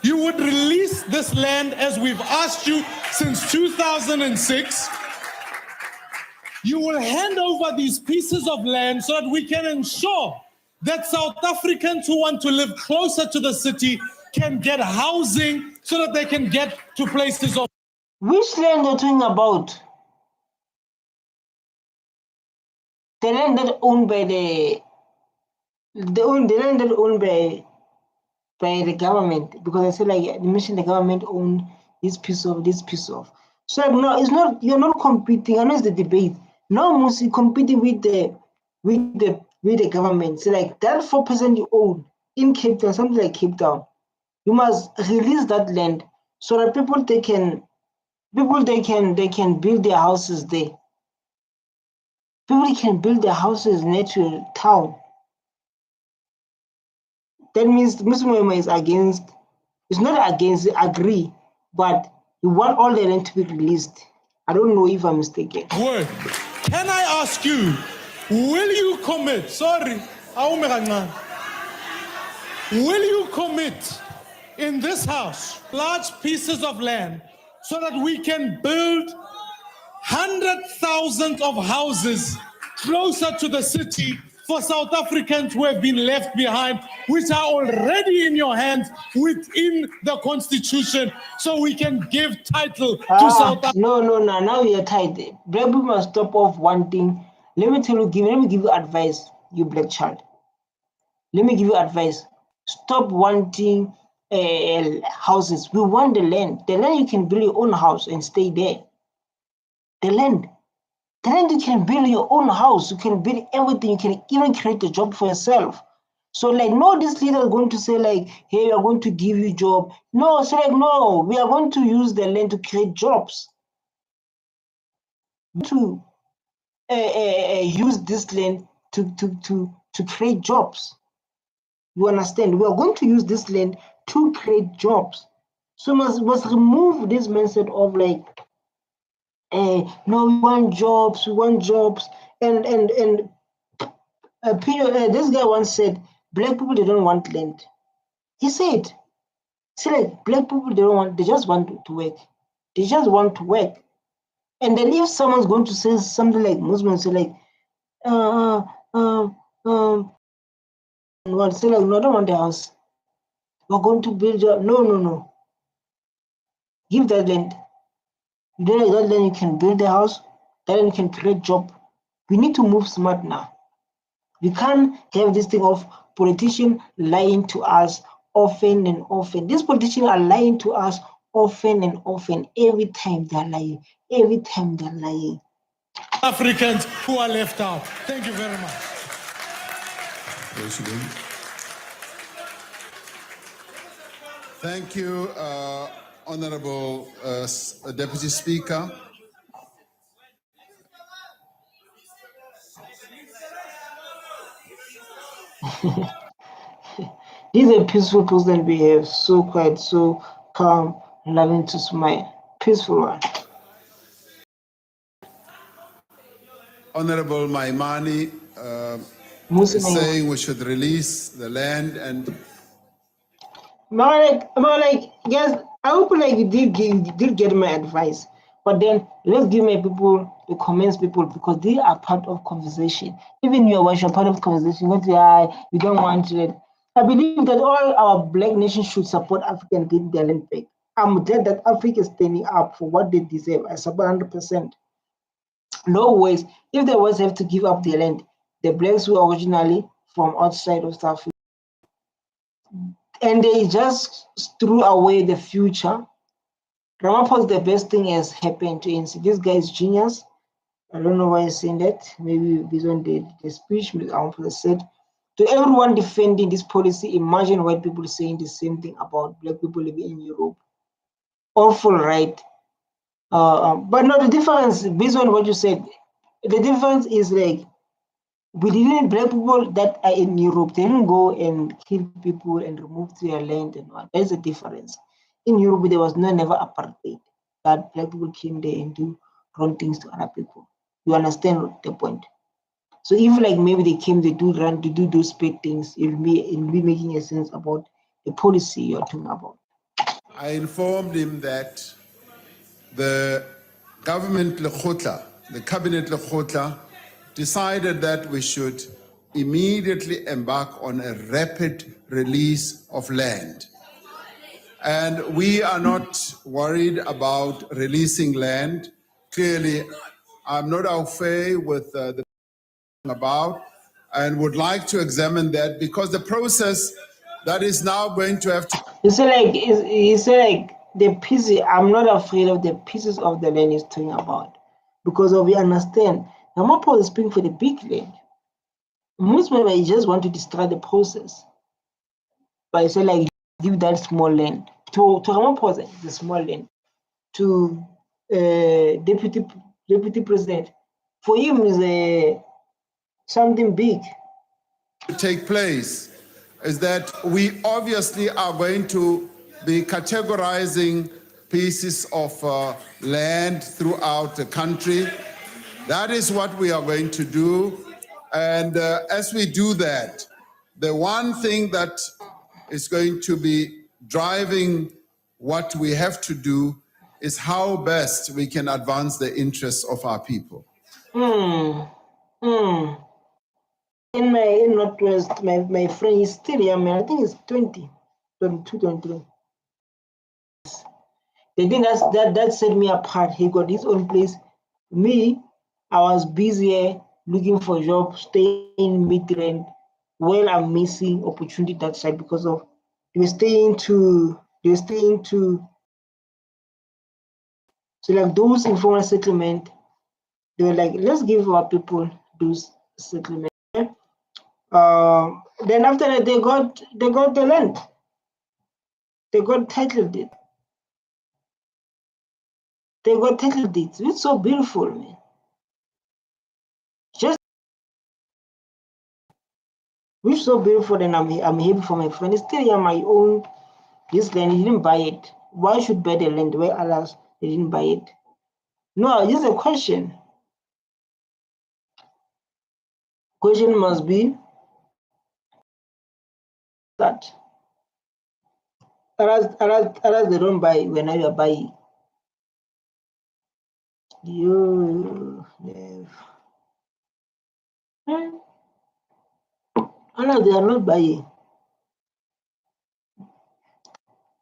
you would release this land as we've asked you since 2006. You will hand over these pieces of land so that we can ensure that South Africans who want to live closer to the city can get housing so that they can get to places of. Which land are you talking about? The land that owned by the land that owned by the government, because I said like you mentioned the government owned this piece of. So like, no, it's not. You're not competing. I know it's the debate. No, mostly competing with the government. So like that 4% you own in Cape Town, something like Cape Town, you must release that land so that people they can build their houses there. People can build their houses near to town. That means Muslim is against. It's not against. Agree, but you want all the land to be released. I don't know if I'm mistaken. Word. Can I ask you, will you commit? Sorry, will you commit in this house large pieces of land so that we can build 100,000 of houses closer to the city for South Africans who have been left behind, which are already in your hands within the constitution, so we can give title to South Africa? No, now you're tight. Black people must stop off one thing. Let me give you advice, you black child. Let me give you advice. Stop wanting houses. We want the land. The land you can build your own house and stay there. The land you can build your own house. You can build everything. You can even create a job for yourself. So like, no, this leader is going to say like, hey, we are going to give you job. No, so like, no, we are going to use the land to create jobs. To use this land to create jobs. You understand? We are going to use this land to create jobs. So must remove this mindset of like, no, we want jobs. And this guy once said, black people they don't want land. He said, see, like black people they just want to work. They just want to work. And then if someone's going to say something like Muslims say like, what say like, no, I don't want the house. We're going to build your no. Give that land. You don't like that land, you can build the house, that land you can create job. We need to move smart now. We can't have this thing of politicians lying to us often and often. These politicians are lying to us often and often. Every time they're lying. Every time they're lying. Africans who are left out. Thank you very much. President. Thank you, Honorable Deputy Speaker. This is a peaceful president we have, so quiet, so calm, loving to smile. Peaceful one. Honorable Maimani Musa is Maimane. saying we should release the land and Yes, I hope like you did get my advice. But then let's give my people the comments people because they are part of conversation. Even you are part of conversation, not you don't want to. I believe that all our black nations should support African getting their land back. I'm glad that Africa is standing up for what they deserve. I support 100%. No ways. If the West have to give up their land, the blacks were originally from outside of South Africa, and they just threw away the future. Ramaphosa, the best thing has happened to ANC. This guy is genius. I don't know why he's saying that. Maybe based on the speech Ramaphosa said. To everyone defending this policy, imagine white people saying the same thing about black people living in Europe. Awful, right? But no, the difference, based on what you said, the difference is like we didn't black people that are in Europe, they didn't go and kill people and remove their land and what. There's a difference. In Europe, there was never apartheid that black people came there and do wrong things to other people. You understand the point? So if like maybe they came, they do those bad things, it'll be making a sense about the policy you're talking about. I informed him that the government Lekgotla, the cabinet Lekgotla, decided that we should immediately embark on a rapid release of land. And we are not worried about releasing land. Clearly, I'm not au fait with the about and would like to examine that because the process that is now going to have to You say like the pieces. I'm not afraid of the pieces of the land he's talking about because of we understand. Ramaphosa is speaking for the big land. Most people just want to destroy the process. But I say like give that small land to Ramaphosa, the small land to deputy president. For him is something big. take place is that we obviously are going to be categorizing pieces of land throughout the country. That is what we are going to do. And as we do that, the one thing that is going to be driving what we have to do is how best we can advance the interests of our people. In Northwest, my friend is still young man. I think he's 20, 22, 23. The thing that set me apart, he got his own place. Me, I was busy looking for a job, staying mid-range. Well, I'm missing opportunity that side because of they were staying to so like those informal settlement, they were like, let's give our people those settlement. Then after that, they got the land. They got title deed. They got title deeds. It's so beautiful, man. Just it's so beautiful, and I'm happy for my friend. It's still my own. This land, he didn't buy it. Why should buy the land where others they didn't buy it? No, this is a question. Question must be that others they don't buy when you are buying. You live. Oh no, they are not buying.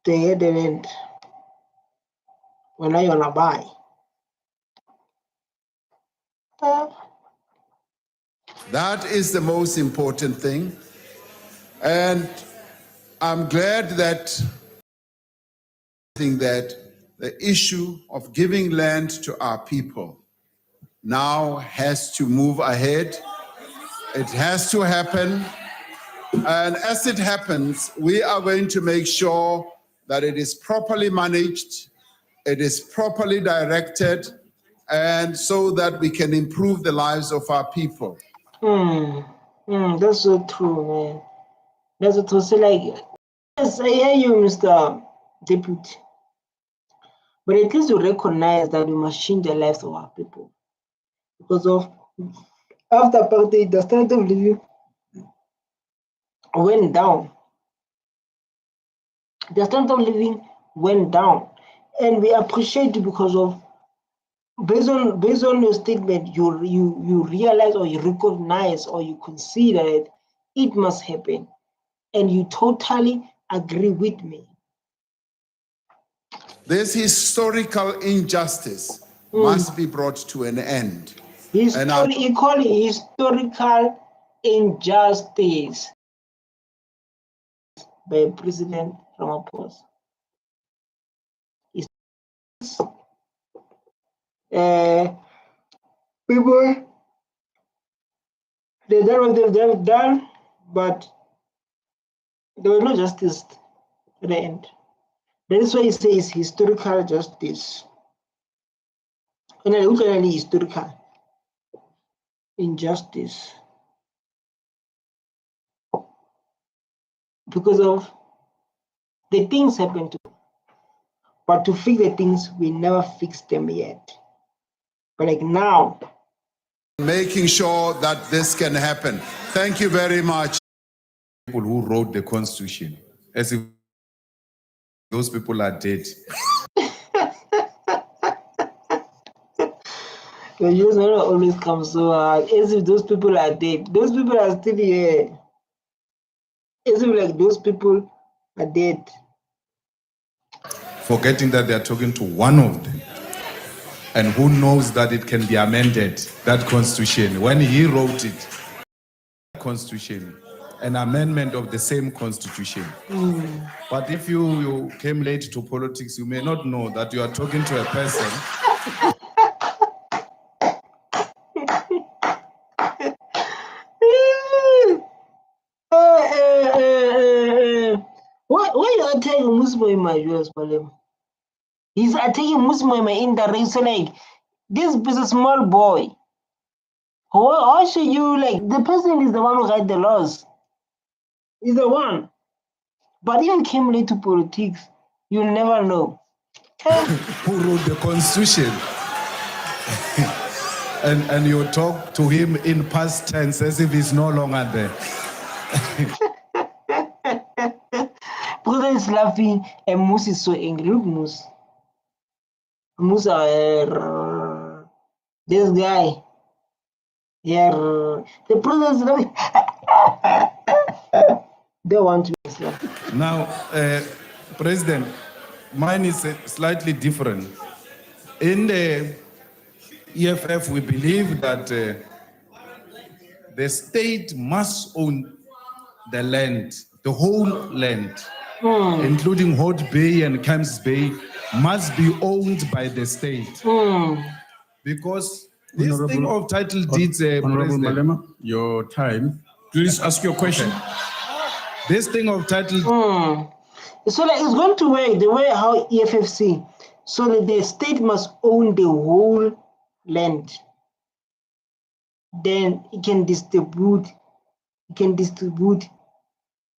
They didn't. When I wanna buy. That is the most important thing. And I'm glad that the issue of giving land to our people now has to move ahead. It has to happen. And as it happens, we are going to make sure that it is properly managed, it is properly directed, and so that we can improve the lives of our people. That's so true, man. That's so true. So, like, yes, I hear you, Mr. Deputy. But at least you recognize that we must change the lives of our people. Because of after apartheid, the standard of living went down. The standard of living went down. And we appreciate it because of based on your statement, you realize or you recognize or you consider that it must happen. And you totally agree with me. This historical injustice must be brought to an end. Equally historical injustice by President Ramaphosa. People, they done what they've done, but there was no justice at the end. That is why he says historical justice. Only historical injustice. Because of the things happen to, but to fix the things, we never fixed them yet. But like now, making sure that this can happen. Thank you very much. People who wrote the Constitution, as if those people are dead. the news always comes so hard, as if those people are dead. Those people are still here. As if like those people are dead. Forgetting that they are talking to one of them. And who knows that it can be amended, that Constitution. When he wrote it, Constitution, an amendment of the same Constitution. But if you came late to politics, you may not know that you are talking to a person. Why you attacking Muslim in my US, Palem? He's attacking Muslim in the race. Like, this is a small boy. How should you, like, the president is the one who write the laws. He's the one. But if you came late to politics, you'll never know. Who wrote the Constitution? and you talk to him in past tense as if he's no longer there. President is laughing and Moose is so angry. Look, Moose. Moose, this guy. Yeah, the president is laughing. They want to be laughing. Now, President, mine is slightly different. In the EFF, we believe that the state must own the land, the whole land, including Hot Bay and Camps Bay, must be owned by the state. Because this thing of title deeds, Honorable President, Malema, your time. Please ask your question. this thing of title. So like it's going to work the way how EFF see. So that the state must own the whole land. Then it can distribute.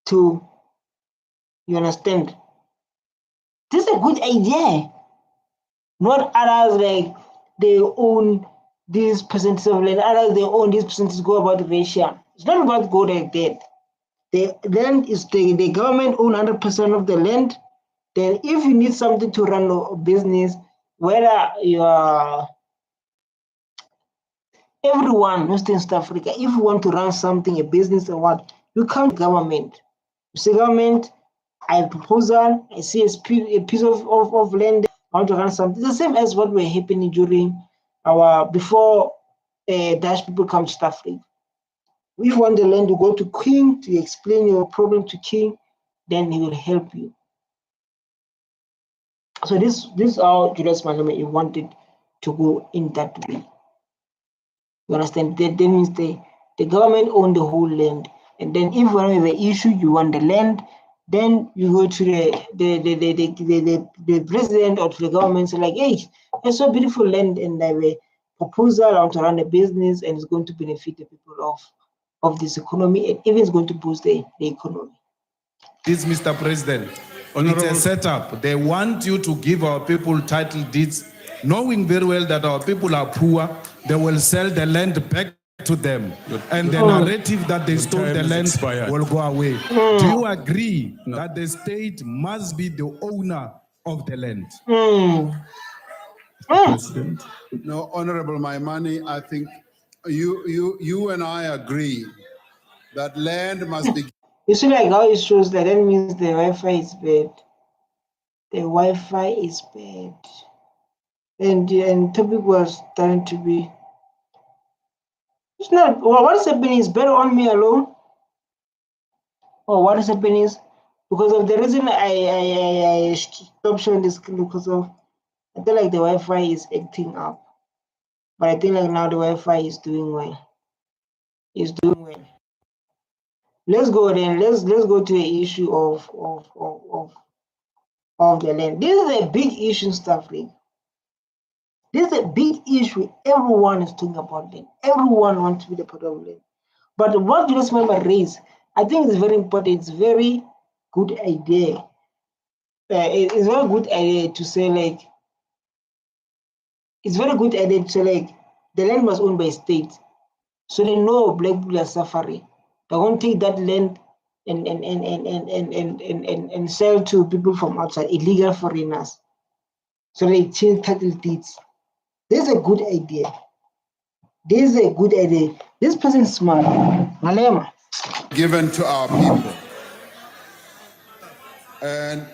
To, you understand? This is a good idea. Not others like they own this percentage of land, others they own this percentage, go about ratio. It's not about go like that. The land is the government own 100% of the land. Then if you need something to run a business, whether you are everyone, not in South Africa, if you want to run something, a business or what, you come to government. You say, government, I have a proposal, I see a piece of land, I want to run something. It's the same as what were happening during before Dutch people come to South Africa. If you want the land, you go to King to explain your problem to King, then he will help you. So this is how Julius Malema he wanted to go in that way. You understand? That means the government own the whole land, and then if you have an issue, you want the land, then you go to the president or to the government, say like, hey, it's so beautiful land, and I have a proposal, I want to run a business, and it's going to benefit the people of this economy, and even it's going to boost the economy. This, Mr. President, it's a setup. They want you to give our people title deeds, knowing very well that our people are poor. They will sell the land back to them, and the narrative that they stole the land will go away. Do you agree that the state must be the owner of the land? President. No, Honorable Maimani, I think you and I agree that land must be. You see, like how it shows that means the Wi-Fi is bad. The Wi-Fi is bad, and topic was starting to be. It's not. Well, what is happening is better on me alone. Or what is happening is because of the reason I stopped showing this because of I feel like the Wi-Fi is acting up, but I think like now the Wi-Fi is doing well. It's doing well. Let's go then. Let's go to the issue of the land. This is a big issue, stuff like. This is a big issue. Everyone is talking about land. Everyone wants to be the part of land. But what Julius Malema raised, I think it's very important. It's very good idea. It's a very good idea to say like. It's very good idea to say like the land was owned by state, so they know black people are suffering. They're going to take that land and sell to people from outside, illegal foreigners. So they change title deeds. This is a good idea. This is a good idea. This person is smart. Malema. Given to our people. And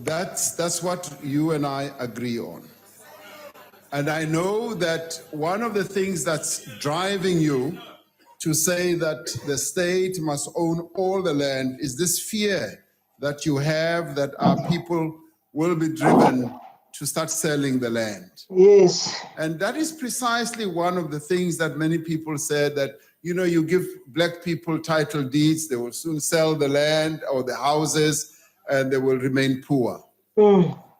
that's what you and I agree on. And I know that one of the things that's driving you to say that the state must own all the land is this fear that you have that our people will be driven to start selling the land. Yes. And that is precisely one of the things that many people said that, you know, you give black people title deeds, they will soon sell the land or the houses and they will remain poor.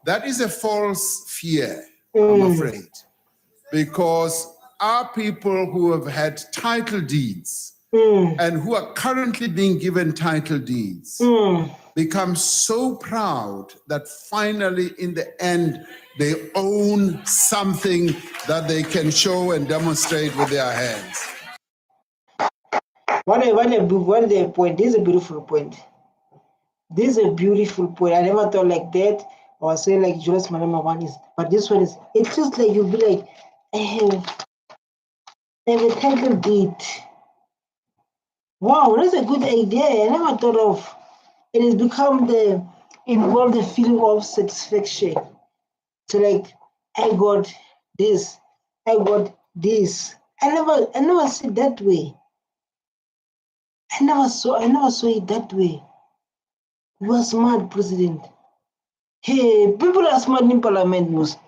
That is a false fear, I'm afraid, because our people who have had title deeds and who are currently being given title deeds become so proud that finally in the end they own something that they can show and demonstrate with their hands. What a point. This is a beautiful point. This is a beautiful point. I never thought like that. Or say like Julius Malema one is, but this one is. It's just like you'll be like, I have a title deed. Wow, that's a good idea. I never thought of. It has become involved the feeling of satisfaction. So like, I got this. I got this. I never see it that way. I never saw it that way. You are smart, President. Hey, people are smart in Parliament, most.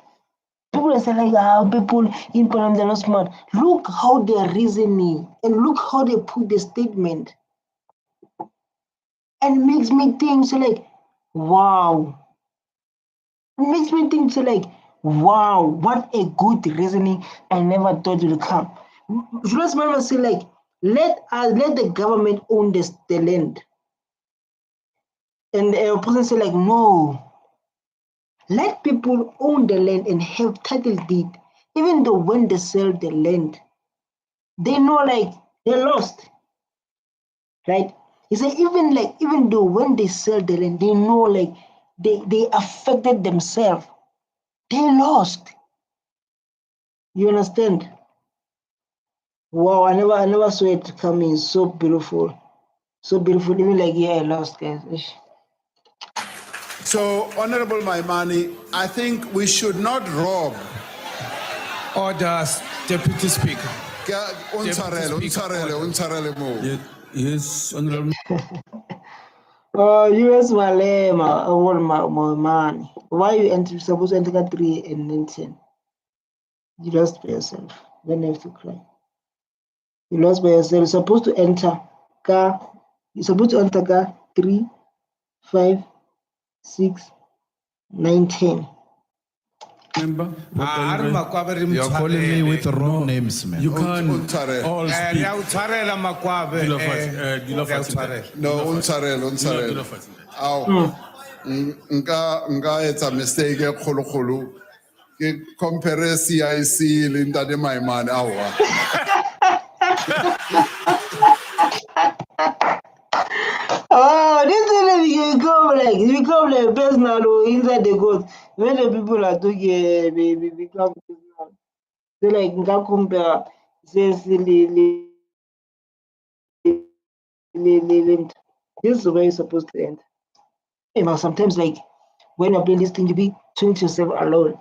People are saying like, people in Parliament are not smart. Look how they are reasoning and look how they put the statement. And it makes me think, so like, wow. It makes me think, so like, wow, what a good reasoning. I never thought it would come. Julius Malema say like, let the government own the land. And the person say like, no. Let people own the land and have title deed. Even though when they sell the land, they know like they lost. Right? He said even though when they sell the land, they know like they affected themselves. They lost. You understand? Wow, I never saw it coming. So beautiful. So beautiful. Even like, yeah, I lost, guys. Ish. So, Honorable Maimani, I think we should not rob. Orders, Deputy Speaker. Untshwarele mo. Yes, Honorable. US Malema, my man. Why you supposed to enter 3 and then 10? You lost by yourself. Then you have to cry. You lost by yourself. You're supposed to enter car. You're supposed to enter car 3, 5, 6, 9, 10. Member, You're calling me with the wrong names, man. you can't Untshwarele. all speak. No, untshwarele. Aw. Nka etsa mistake e kgolo-kgolo. Ke compare CIC le Ntate Maimane, awa. Oh, this is become like personal inside the ghost. When the people are talking, they become personal. So like nka compare says this is where you're supposed to end. You know, sometimes like when you're playing this thing, you be talking to yourself alone.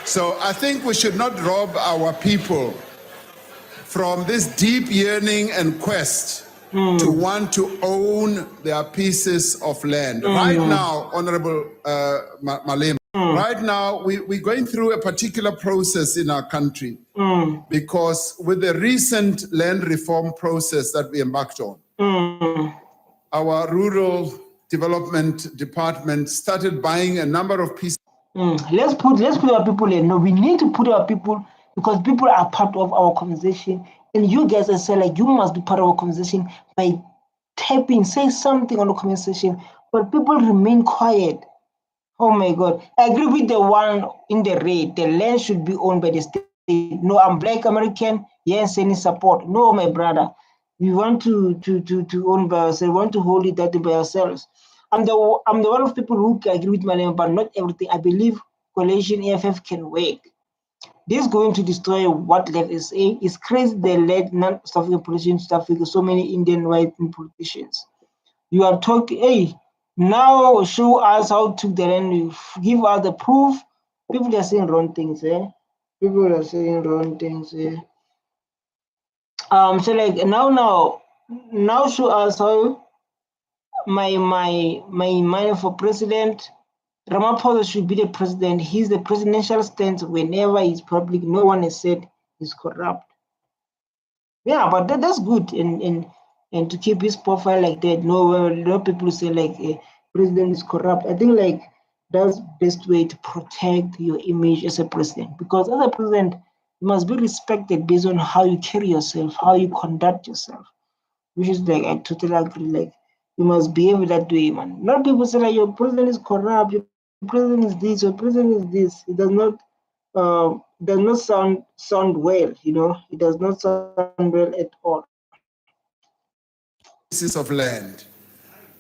So I think we should not rob our people from this deep yearning and quest to want to own their pieces of land. Right now, Honorable Malema, right now we're going through a particular process in our country because with the recent land reform process that we embarked on, our rural development department started buying a number of pieces. Let's put our people in. No, we need to put our people because people are part of our conversation. And you guys are saying like you must be part of our conversation by typing, say something on the conversation. But people remain quiet. Oh my God. I agree with the one in the red. The land should be owned by the state. No, I'm Black American. Yes, any support. No, my brother. We want to own by ourselves. We want to hold it that by ourselves. I'm the one of people who agree with my name, but not everything. I believe coalition EFF can work. This is going to destroy what left is a. It's crazy they let non-South African politicians, South Africa, so many Indian white politicians. You are talking, hey, now show us how to the land. You give us the proof. People are saying wrong things, eh? People are saying wrong things, eh? So like now show us how my mind for president. Ramaphosa should be the president. He's the presidential stance whenever he's public. No one has said he's corrupt. Yeah, but that's good. And to keep his profile like that. No people say like a president is corrupt. I think like that's best way to protect your image as a president. Because as a president, you must be respected based on how you carry yourself, how you conduct yourself. Which is like I totally agree. Like you must behave that way, man. Not people say like your president is corrupt, your president is this, your president is this. It does not sound well, you know. It does not sound well at all. Pieces of land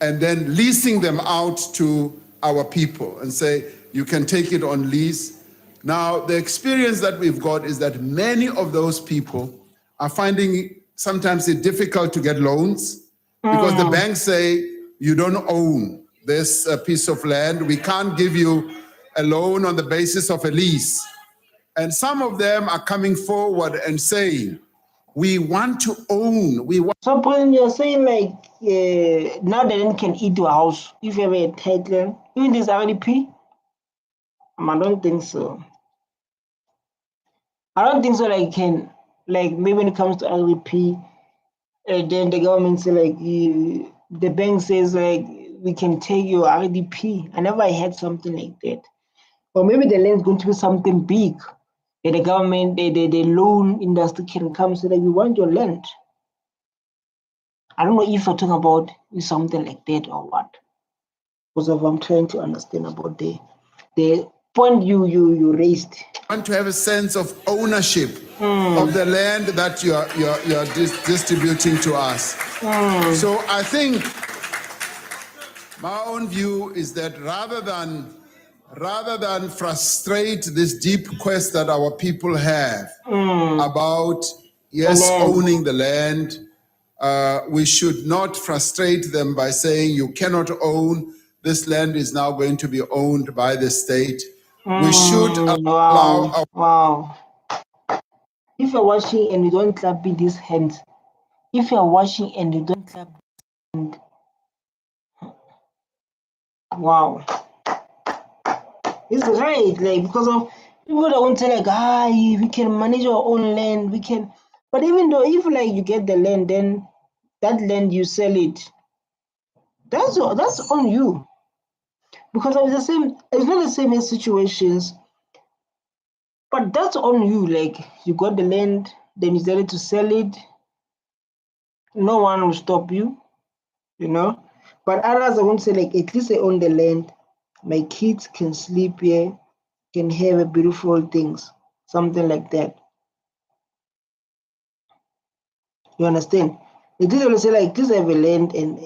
and then leasing them out to our people and say, you can take it on lease. Now, the experience that we've got is that many of those people are finding sometimes it difficult to get loans because the banks say, you don't own this piece of land. We can't give you a loan on the basis of a lease. And some of them are coming forward and saying, we want to own. So, President, you're saying like now the land can eat your house if you have a tight land, even this RDP? I don't think so. I don't think so. Like can maybe when it comes to RDP, then the government say like the bank says like we can take your RDP. I never had something like that. Or maybe the land is going to be something big. The government, the loan industry can come say that we want your land. I don't know if you're talking about something like that or what. Because I'm trying to understand about the point you raised. Want to have a sense of ownership of the land that you're distributing to us. So I think my own view is that rather than rather than frustrate this deep quest that our people have about, yes, owning the land, we should not frustrate them by saying you cannot own, this land is now going to be owned by the state. We should allow our Wow. If you're watching and you don't clap in these hands, if you're watching and you don't clap, wow. It's right, like, because of people that won't say like, we can manage our own land, we can, but even though if like you get the land, then that land you sell it, that's on you. Because it's the same, it's not the same as situations, but that's on you. Like you got the land, then you decided to sell it, no one will stop you, you know. But others I won't say like at least I own the land, my kids can sleep here, can have a beautiful things, something like that. You understand? It is always say like this have a land and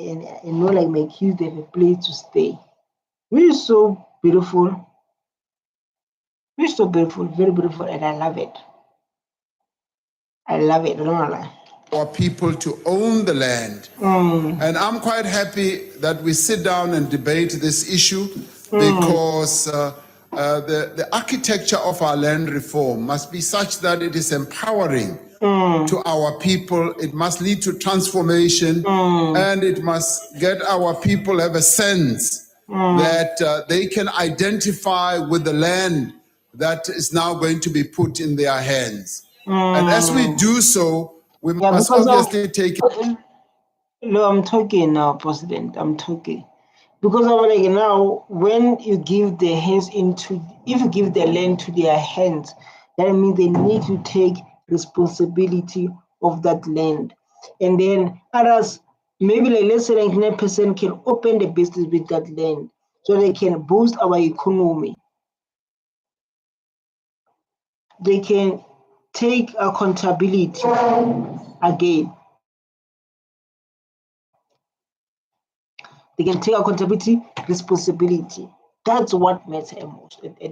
know like my kids they have a place to stay. Which is so beautiful. Which is so beautiful, very beautiful, and I love it. I love it, I don't wanna lie. our people to own the land. And I'm quite happy that we sit down and debate this issue because the architecture of our land reform must be such that it is empowering to our people. It must lead to transformation and it must get our people have a sense that they can identify with the land that is now going to be put in their hands. And as we do so, we must because obviously take no, I'm talking now, President. I'm talking. Because I'm like now, when you give the hands into, if you give the land to their hands, that means they need to take responsibility of that land. And then others, maybe like let's say like 9% can open the business with that land so they can boost our economy. They can take accountability again. They can take accountability, responsibility. That's what matters at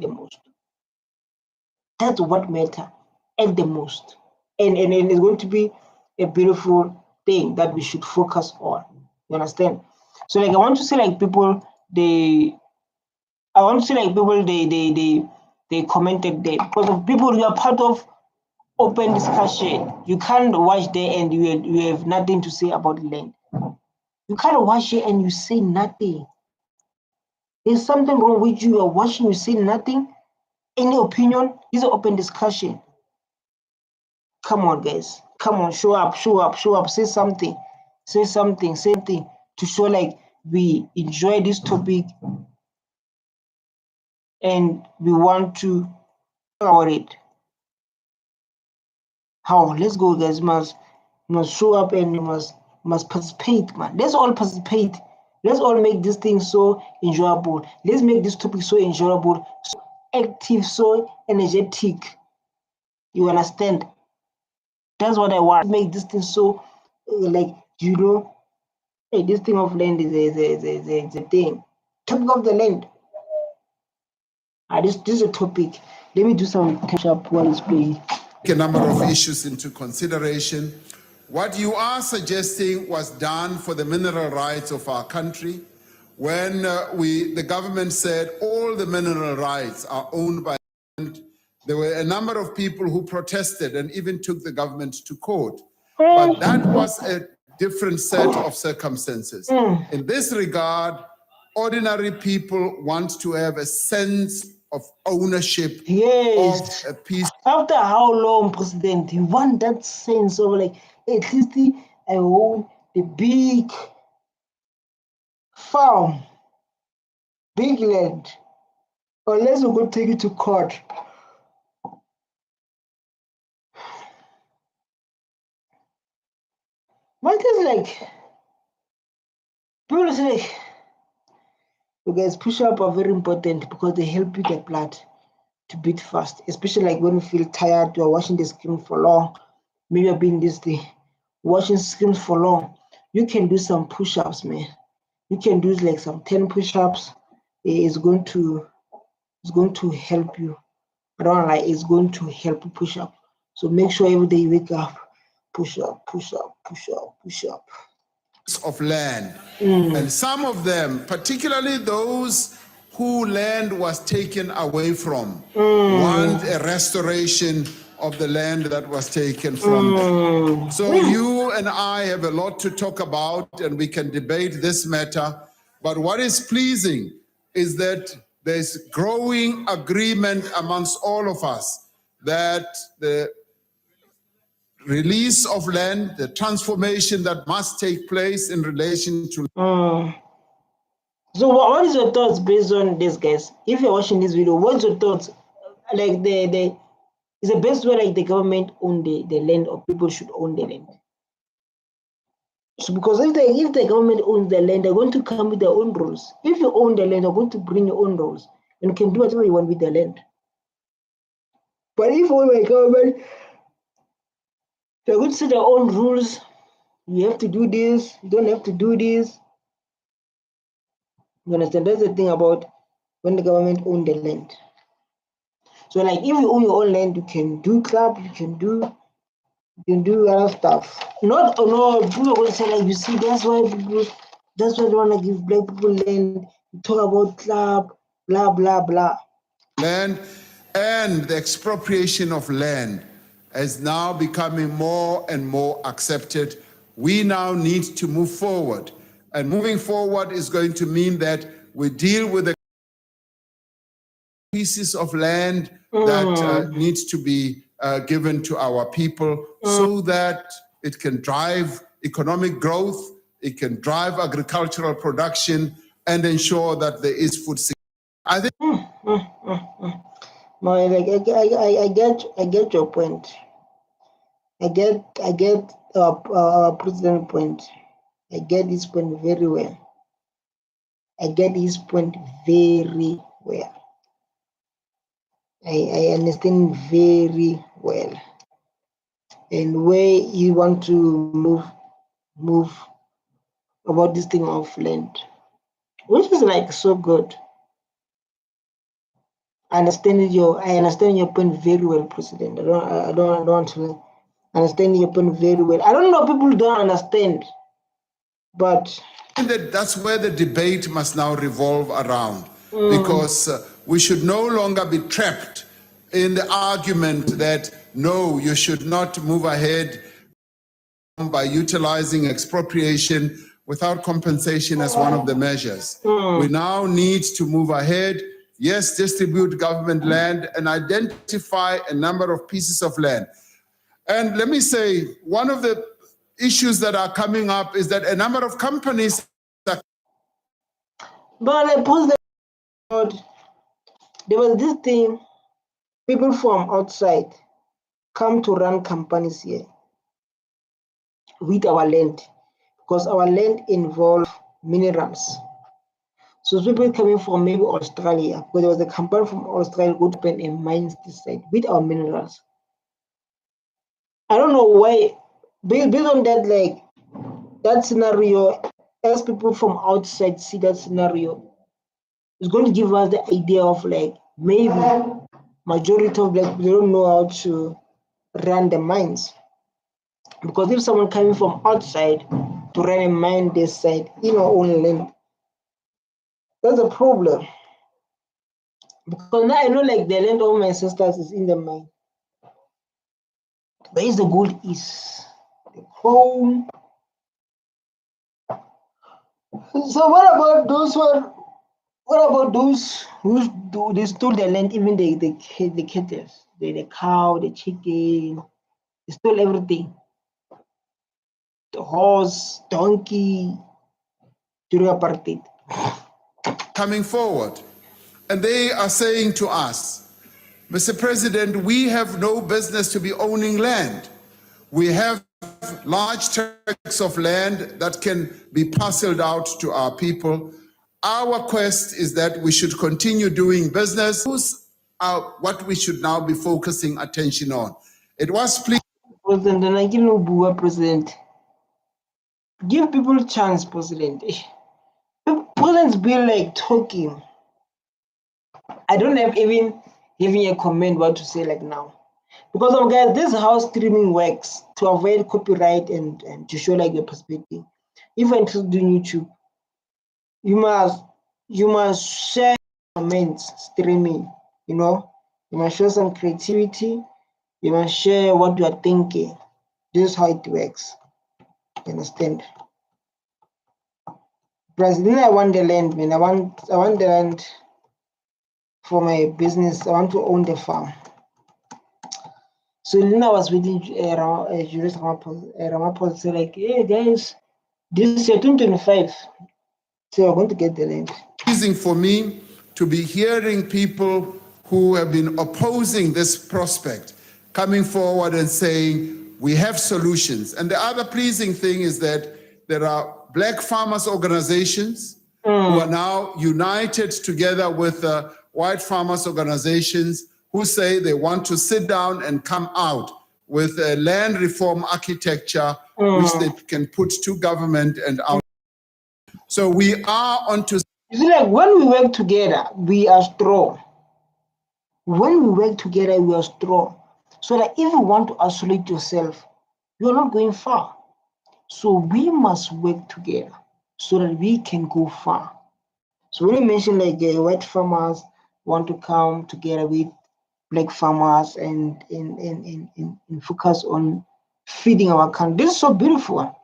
the most. That's what matters at the most. And it's going to be a beautiful thing that we should focus on. You understand? So like I want to say like people they commented there because of people who are part of open discussion. You can't watch there and you have nothing to say about land. You can't watch it and you say nothing. There's something wrong with you. You're watching, you say nothing. Any opinion? This is an open discussion. Come on, guys. Come on, show up, show up, show up. Say something. Say something, say something to show like we enjoy this topic and we want to talk about it. How? Let's go, guys. Must show up and you must participate, man. Let's all participate. Let's all make this thing so enjoyable. Let's make this topic so enjoyable, so active, so energetic. You understand? That's what I want. Make this thing so like hey, this thing of land is a thing. Topic of the land. This is a topic. Let me do some catch up while it's playing. a number of issues into consideration. What you are suggesting was done for the mineral rights of our country when the government said all the mineral rights are owned by there were a number of people who protested and even took the government to court. But that was a different set of circumstances. In this regard, ordinary people want to have a sense of ownership Yes. of a piece. After how long, President? You want that sense of like at least I own the big farm, big land. Unless we go take it to court. What is like people say like you guys push-up are very important because they help you get blood to beat fast, especially like when you feel tired, you're watching the screen for long, maybe you're being this day, watching screens for long. You can do some push-ups, man. You can do like some 10 push-ups. It's going to is going to help you. I don't like it's going to help you push up. So make sure every day you wake up, push up, push up, push up, push up. Of land. And some of them, particularly those who land was taken away from, want a restoration of the land that was taken from them. So you and I have a lot to talk about, and we can debate this matter. But what is pleasing is that there's growing agreement amongst all of us that the release of land, the transformation that must take place in relation to. So what is your thoughts based on this, guys? If you're watching this video, what's your thoughts? Like is the best way like the government own the land, or people should own the land? So because if the government owns the land, they're going to come with their own rules. If you own the land, they're going to bring your own rules, and you can do whatever you want with the land. But if owned by government, they're going to set their own rules. You have to do this, you don't have to do this. You understand? That's the thing about when the government owns the land. So like if you own your own land, you can do club, you can do other stuff. No, people are going to say like, you see, that's why they want to give black people land. You talk about club, blah blah blah. Land and the expropriation of land is now becoming more and more accepted. We now need to move forward. And moving forward is going to mean that we deal with the pieces of land that needs to be given to our people so that it can drive economic growth, it can drive agricultural production, and ensure that there is food security. I think I get your point. I get our president point. I get his point very well. I get his point very well. I understand very well. And where you want to move about this thing of land, which is like so good. I understand your point very well, President. I don't want to understand your point very well. I don't know, people don't understand, but that's where the debate must now revolve around, because we should no longer be trapped in the argument that no, you should not move ahead by utilizing expropriation without compensation as one of the measures. We now need to move ahead. Yes, distribute government land and identify a number of pieces of land. And let me say, one of the issues that are coming up is that a number of companies are. But there was this thing, people from outside come to run companies here with our land, because our land involves minerals. So people coming from maybe Australia, because there was a company from Australia would open a mines this side with our minerals. I don't know why, based on that, like that scenario, as people from outside see that scenario, it's going to give us the idea of like maybe majority of black people don't know how to run the mines. Because if someone coming from outside to run a mine this side in our own land, that's a problem. Because now I know like the land of my ancestors is in the mine. Where is the gold is? The chrome. So what about those who they stole the land, even the cattle, the cow, the chicken, they stole everything. The horse, donkey, during apartheid. Coming forward, and they are saying to us, Mr. President, we have no business to be owning land. We have large tracts of land that can be parceled out to our people. Our quest is that we should continue doing business. Those are what we should now be focusing attention on. It was pleasing. President, and I give no bua, President. Give people a chance, President. President's been like talking. I don't have even a comment what to say like now. Because guys, this is how streaming works to avoid copyright and to show like your perspective. If you're interested in YouTube, you must share comments streaming, you know, you must show some creativity, you must share what you are thinking. This is how it works. You understand? President, I want the land, man. I want the land for my business. I want to own the farm. So then I was waiting Julius Ramaphosa say like, hey guys, this year 2025, so we're going to get the land. Pleasing for me to be hearing people who have been opposing this prospect coming forward and saying we have solutions. And the other pleasing thing is that there are Black farmers organizations who are now united together with white farmers organizations who say they want to sit down and come out with a land reform architecture which they can put to government and out. So we are onto. You see, like when we work together, we are strong. When we work together, we are strong. So like if you want to isolate yourself, you're not going far. So we must work together so that we can go far. So when you mention like white farmers want to come together with Black farmers and focus on feeding our country, this is so beautiful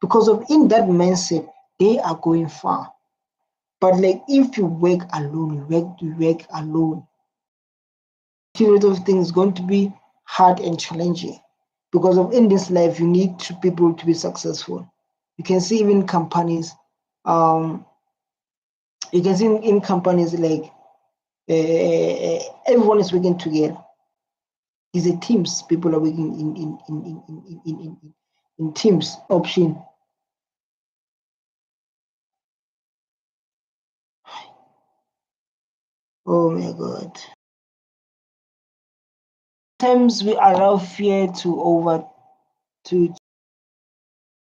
because of in that mindset they are going far. But like if you work alone, you work alone, a lot of things going to be hard and challenging because of in this life you need people to be successful. You can see even companies, you can see in companies like everyone is working together. It's a teams. People are working in teams option. Oh my God. Sometimes we allow fear to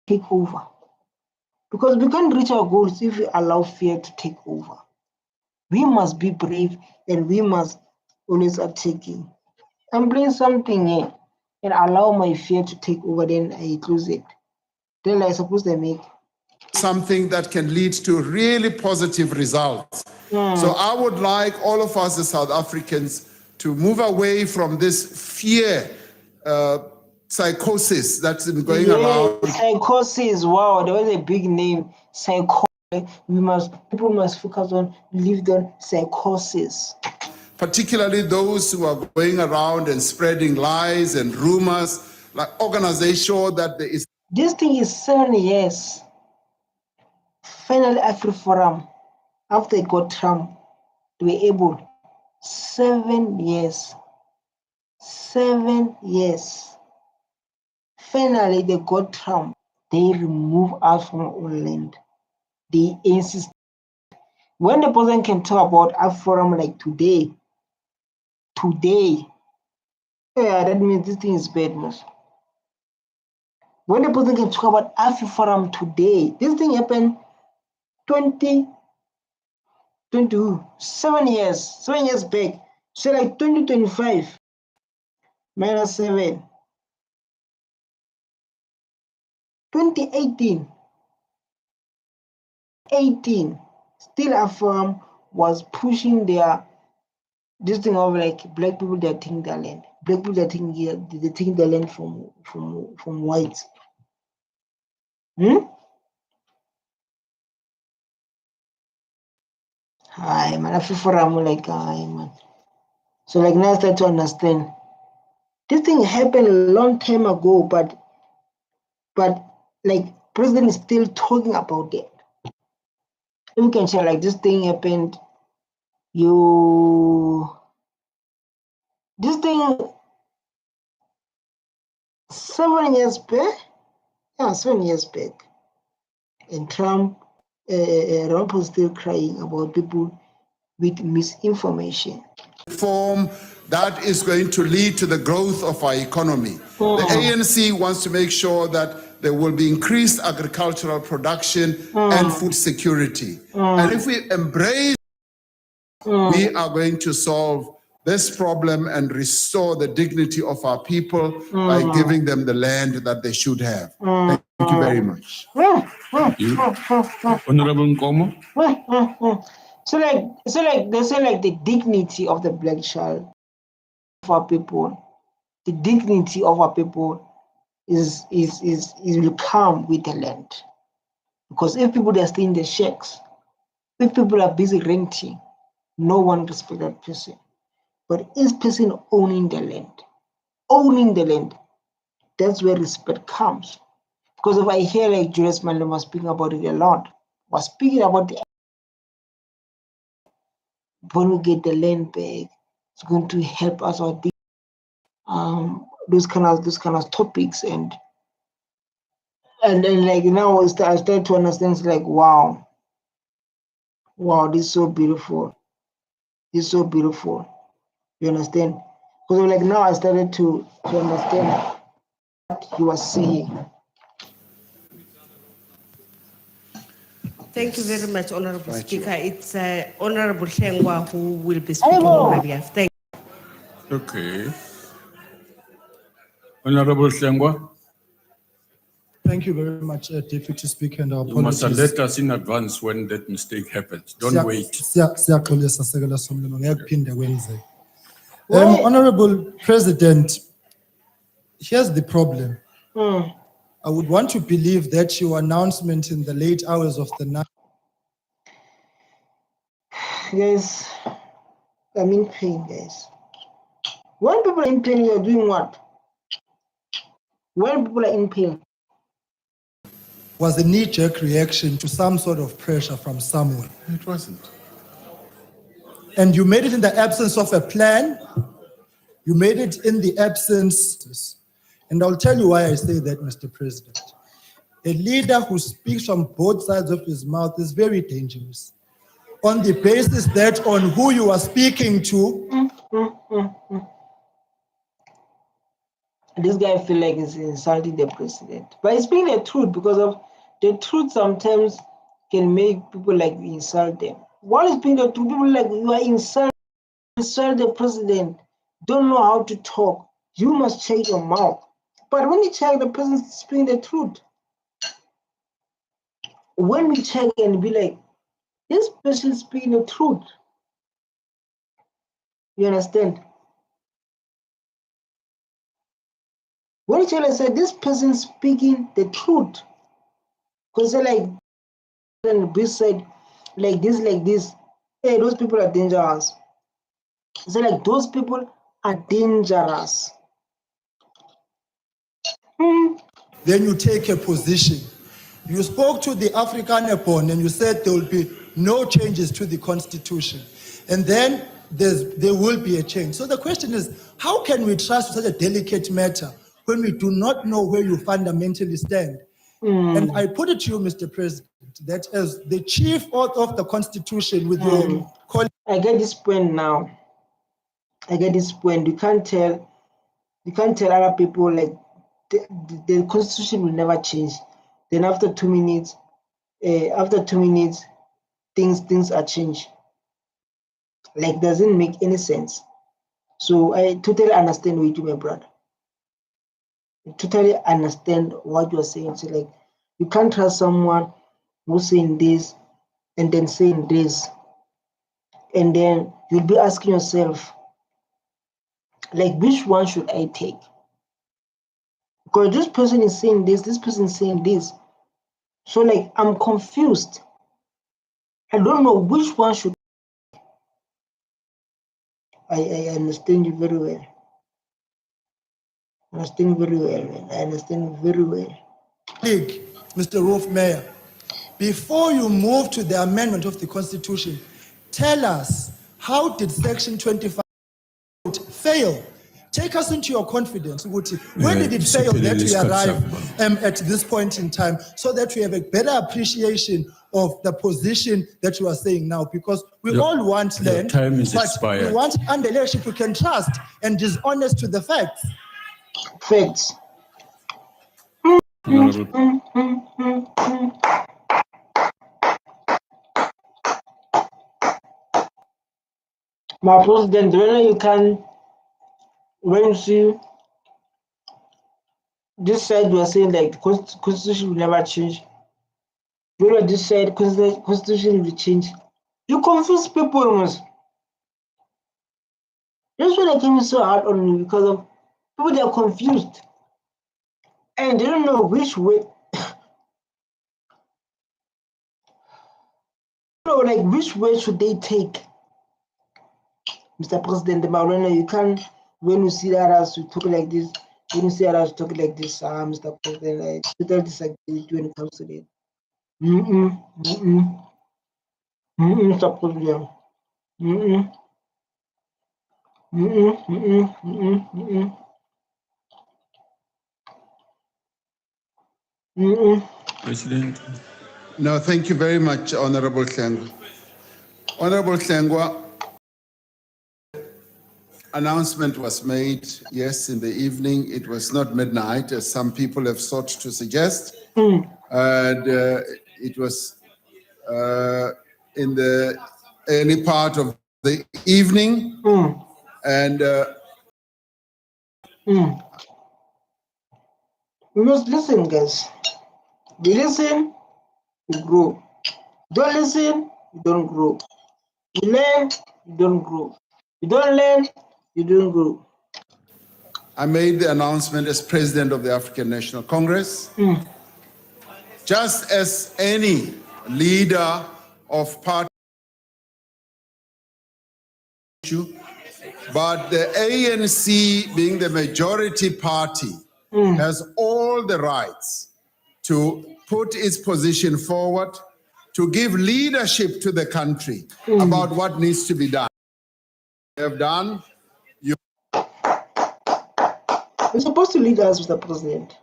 take over. Because we can't reach our goals if we allow fear to take over. We must be brave and we must always are taking. I'm playing something here and allow my fear to take over, then I close it. Then I suppose they make something that can lead to really positive results. So I would like all of us as South Africans to move away from this fear psychosis that's been going around. Psychosis, wow, that was a big name. Psychosis. People must focus on live on psychosis. Particularly those who are going around and spreading lies and rumors, like organizations that there is. This thing is 7 years. Finally, AfriForum, after it got Trump, they were able. 7 years. 7 years. Finally, they got Trump. They remove us from our own land. They insist. When the president can talk about AfriForum like today, yeah, that means this thing is bad news. When the president can talk about AfriForum today, this thing happened 7 years back. So like 2025 minus 7. 2018, still AfriForum was pushing this thing of like black people that taking their land. Black people that taking their land from whites. Hi man, AfriForum like hi man. So like now I start to understand. This thing happened a long time ago, but like president is still talking about it. You can share like this thing happened. This thing 7 years back. Yeah, 7 years back. And Trump was still crying about people with misinformation. Reform that is going to lead to the growth of our economy. The ANC wants to make sure that there will be increased agricultural production and food security. And if we embrace we are going to solve this problem and restore the dignity of our people by giving them the land that they should have. Thank you very much. Honorable Nkomo. So like they say like the dignity of the black child of our people, the dignity of our people is will come with the land. Because if people are staying in the shacks, if people are busy renting, no one respects that person. But each person owning the land, that's where respect comes. Because if I hear like Julius Malema was speaking about it a lot, was speaking about when we get the land back, it's going to help us out. Those kind of topics and then like now I start to understand. It's like wow, this is so beautiful. This is so beautiful. You understand? Because like now I started to understand what he was saying. Thank you very much, Honorable Speaker. It's Honorable Shengwa who will be speaking on my behalf. Thank you. Okay. Honorable Shengwa, Thank you very much, Deputy Speaker, and our you must apologies. alert us in advance when that mistake happens. Don't wait. Siyaxolisa Sekela Somlilo, ngeke kuphinde kwenzeke. Honorable President, here's the problem. I would want to believe that your announcement in the late hours of the night. Guys, I'm in pain, guys. When people are in pain, you're doing what? When people are in pain, Was a knee-jerk reaction to some sort of pressure from someone. It wasn't. And you made it in the absence of a plan. You made it in the absence. And I'll tell you why I say that, Mr. President. A leader who speaks from both sides of his mouth is very dangerous. On the basis that on who you are speaking to, this guy feel like he's insulting the president. But he's speaking the truth because of the truth sometimes can make people like you insult them. While he's speaking the truth, people like you are insult the president, don't know how to talk. You must check your mouth. But when you check the president speaking the truth, when we check and be like, this person speaking the truth. You understand? When you check and say this person speaking the truth, because they're like and beside like this, hey, those people are dangerous. So like those people are dangerous. then you take a position. You spoke to the Afrikaner and you said there will be no changes to the constitution. And then there will be a change. So the question is, how can we trust such a delicate matter when we do not know where you fundamentally stand? And I put it to you, Mr. President, that as the chief author of the constitution with your colleague. I get this point now. I get this point. You can't tell other people like the constitution will never change. Then after 2 minutes, things are changed. Like doesn't make any sense. So I totally understand what you do, my brother. I totally understand what you're saying. So like you can't trust someone who's saying this and then saying this. And then you'll be asking yourself, like, which one should I take? Because this person is saying this person is saying this. So like I'm confused. I don't know which one should I understand you very well. I understand very well, man. I understand very well. Mr. Rolf Mayor, before you move to the amendment of the Constitution, tell us, how did Section 25 fail? Take us into your confidence. Where did it fail that we arrive at this point in time so that we have a better appreciation of the position that you are saying now? Because we all want land, time is but expired. we want under leadership we can trust and is honest to the facts. Facts. Honorable My president, when you can, when you see this side, we are saying like the constitution will never change. When this side, constitution will change. You confuse people almost. That's why I came so hard on you because of people they are confused and they don't know which way. Like which way should they take, Mr. President? Maulana, you can't. When you see others, you talk like this. When you see others talk like this, Mr. President, I totally disagree with you when it comes to that. Mr. President. President. No, thank you very much, Honorable Hlengwa. Honorable Hlengwa, announcement was made, yes, in the evening. It was not midnight, as some people have sought to suggest. And it was in the early part of the evening. And We must listen, guys. We listen, we grow. Don't listen, you don't grow. You learn, you don't grow. You don't learn, you don't grow. I made the announcement as president of the African National Congress. Just as any leader of party, but the ANC, being the majority party, has all the rights to put its position forward, to give leadership to the country about what needs to be done. Have done. You're supposed to lead us, Mr. President.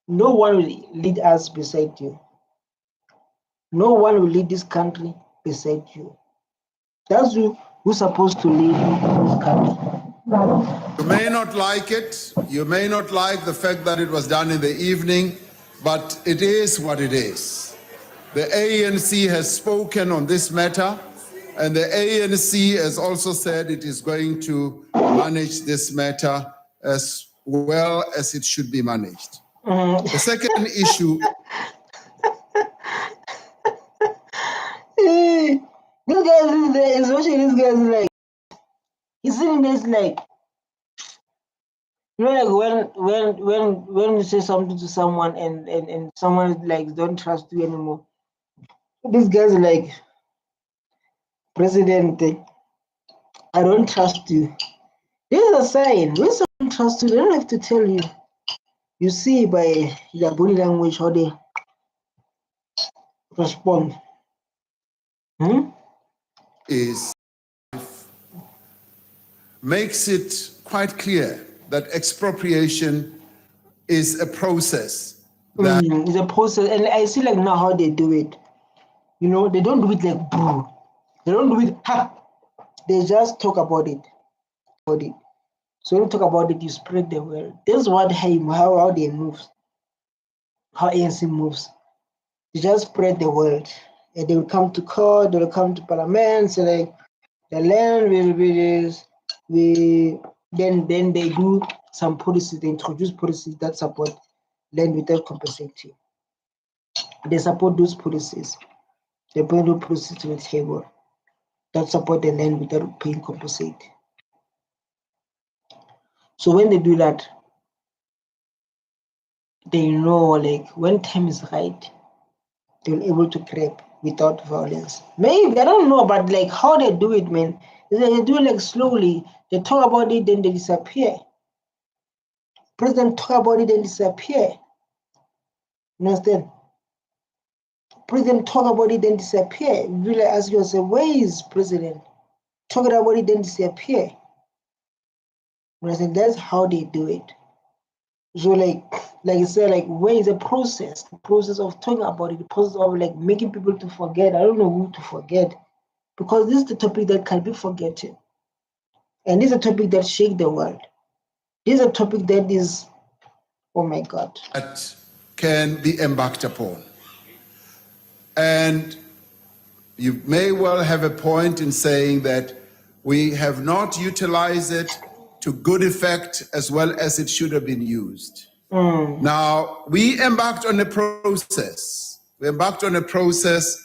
No one will lead us beside you. No one will lead this country beside you. That's who's supposed to lead this country. You may not like it. You may not like the fact that it was done in the evening, but it is what it is. The ANC has spoken on this matter, and the ANC has also said it is going to manage this matter as well as it should be managed. The second issue. This guy is there, especially this guy is like, he's sitting there like, you know, like when you say something to someone and someone like don't trust you anymore. This guy's like, President, I don't trust you. This is a sign. When someone trusts you, they don't have to tell you. You see by their body language how they respond. Is makes it quite clear that expropriation is a process that It's a process, and I see like now how they do it. You know, they don't do it like boo. They don't do it ha. They just talk about it. So when you talk about it, you spread the word. This is what how they move, how ANC moves. They just spread the word. And they will come to court, they will come to parliament, say like the land will be this, then they do some policies, they introduce policies that support land without compensating. They support those policies. They bring those policies to the table that support the land without paying compensate. So when they do that, they know like when time is right, they'll be able to grab without violence. Maybe I don't know, but like how they do it, man. They do it like slowly. They talk about it, then they disappear. President talk about it, then disappear. You understand? President talk about it, then disappear. You really ask yourself, where is president? Talking about it, then disappear. You understand? That's how they do it. So like I said, like where is the process of talking about it, the process of like making people to forget. I don't know who to forget, because this is the topic that can be forgotten, and this is a topic that shake the world. This is a topic that is, oh my God, that can be embarked upon. And you may well have a point in saying that we have not utilized it to good effect as well as it should have been used. Now, we embarked on a process. We embarked on a process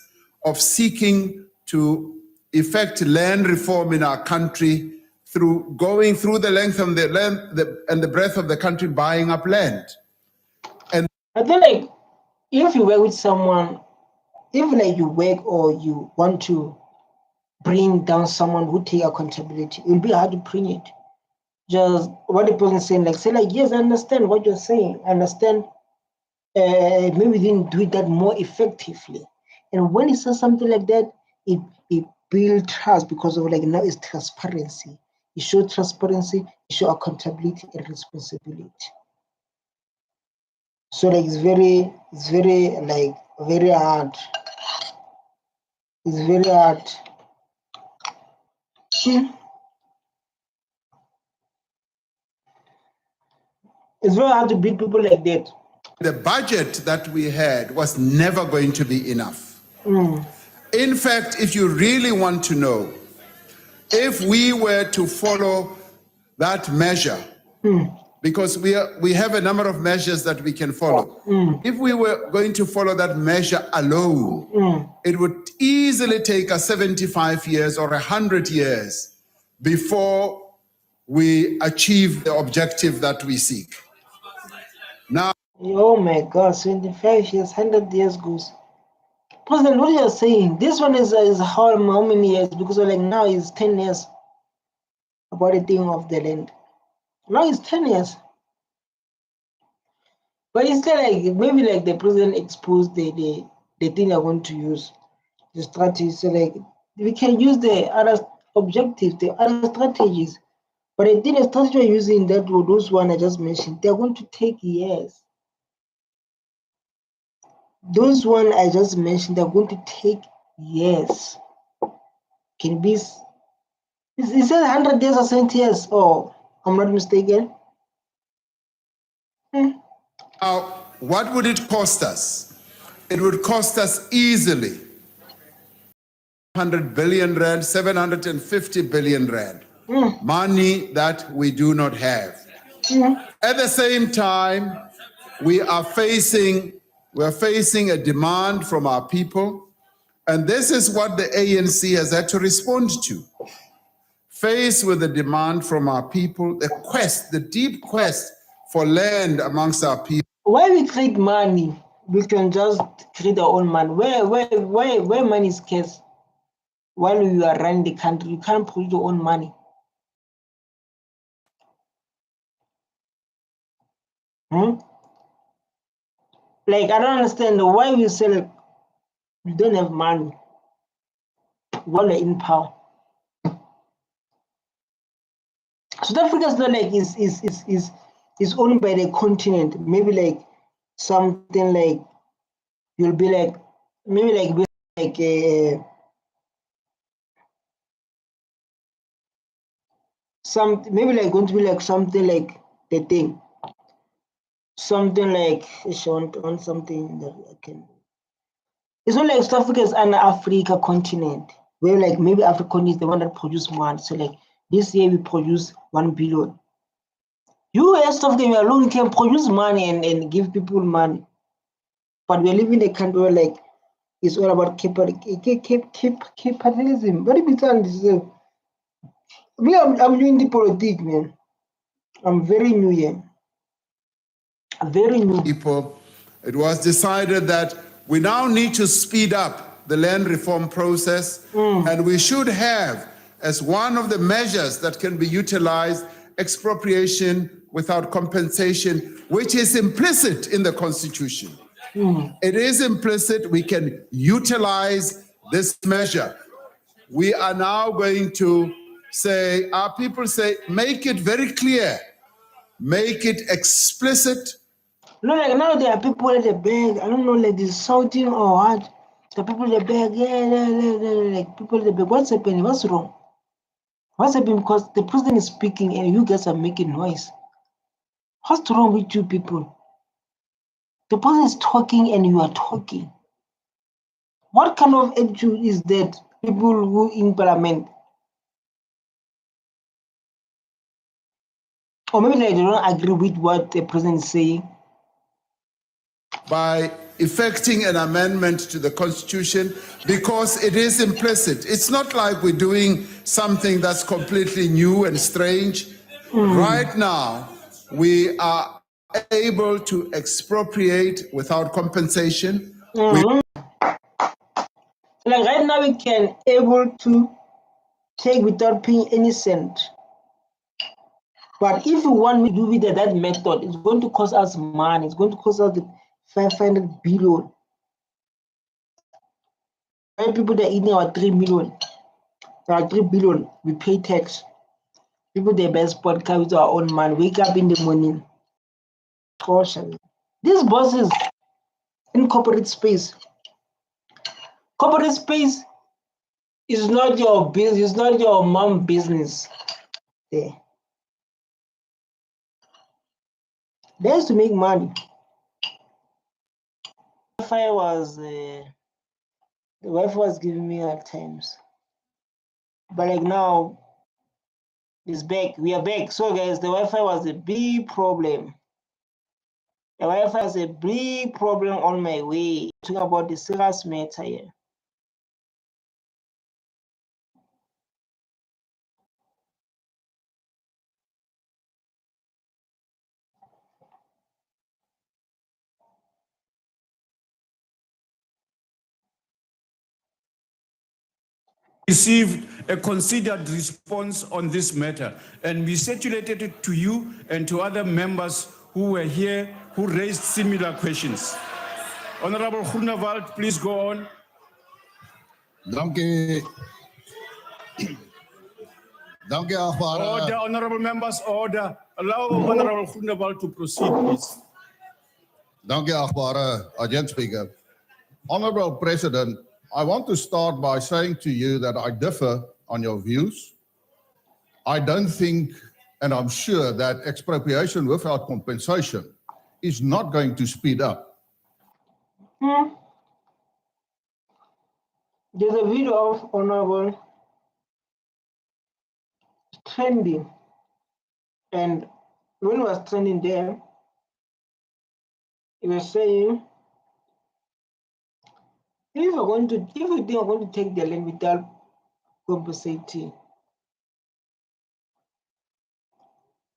of seeking to effect land reform in our country through going through the length and the breadth of the country, buying up land. I feel like if you work with someone, if like you work or you want to bring down someone who take accountability, it will be hard to bring it. Just what the person is saying, like say like, yes, I understand what you're saying. I understand maybe we didn't do that more effectively. And when he says something like that, it builds trust because of like now it's transparency. You show transparency, you show accountability and responsibility. So like it's very like very hard. It's very hard. It's very hard to beat people like that. The budget that we had was never going to be enough. In fact, if you really want to know, if we were to follow that measure, because we have a number of measures that we can follow. If we were going to follow that measure alone, it would easily take us 75 years or 100 years before we achieve the objective that we seek. Now, Oh my God, 75 years, 100 years goes. President, what you're saying, this one is how many years? Because like now it's 10 years about the thing of the land. Now it's 10 years. But it's still like maybe like the president exposed the thing they're going to use, the strategy. So like we can use the other objectives, the other strategies. But I think the strategy we're using that those one I just mentioned, they're going to take years. Those one I just mentioned, they're going to take years. Can be, is it 100 years or 70 years? Oh, I'm not mistaken. Now, what would it cost us? It would cost us easily 100 billion rand, 750 billion rand, money that we do not have. At the same time, we are facing a demand from our people, and this is what the ANC has had to respond to. Faced with the demand from our people, the deep quest for land amongst our people. Why we create money? We can just create our own money. Where money is scarce? While you are running the country, you can't produce your own money. Like I don't understand why we say like, we don't have money while we're in power. South Africa is not like is owned by the continent. Maybe like something like you'll be like maybe like maybe like going to be like something like the thing. Something like on something that I can. It's not like South Africa is an Africa continent where like maybe Africa is the one that produces money. So like this year we produce 1 billion. You as South Africa alone can produce money and give people money. But we're living in a country where like it's all about capitalism. But if it's on I'm new in the politics, man. I'm very new here. Very new. People, it was decided that we now need to speed up the land reform process, and we should have, as one of the measures that can be utilized, expropriation without compensation, which is implicit in the Constitution. It is implicit. We can utilize this measure. We are now going to say, our people say, make it very clear, make it explicit. No, like now there are people at the back. I don't know, like this shouting or what. The people at the back, like people at the back. What's happening? What's wrong? What's happening? Because the president is speaking and you guys are making noise. What's wrong with you people? The president is talking and you are talking. What kind of attitude is that? People who in parliament, or maybe like they don't agree with what the president is saying. By effecting an amendment to the Constitution, because it is implicit. It's not like we're doing something that's completely new and strange. Right now, we are able to expropriate without compensation. Like right now, we can able to take without paying any cent. But if we want to do with that method, it's going to cost us money. It's going to cost us the 500 billion. When people that eating our 3 million, our 3 billion, we pay tax. People they buy sport car with our own money. Wake up in the morning. Caution. These bosses in corporate space. Corporate space is not your business. It's not your mom business. There. There's to make money. Wi-Fi was the Wi-Fi was giving me hard times, but like now it's back. We are back. So guys, the Wi-Fi was a big problem. The Wi-Fi is a big problem on my way. Talking about the serious matter here. Received a considered response on this matter, and we circulated it to you and to other members who were here who raised similar questions. Honorable Groenewald, please go on. Dankie. Dankie, agbare. Order, honorable members, order. Allow Honorable Groenewald to proceed, please. Dankie, agbare Agent Speaker. Honorable President, I want to start by saying to you that I differ on your views. I don't think, and I'm sure, that expropriation without compensation is not going to speed up. There's a video of Honorable trending, and when it was trending there, it was saying, if you think we're going to take the land without compensating,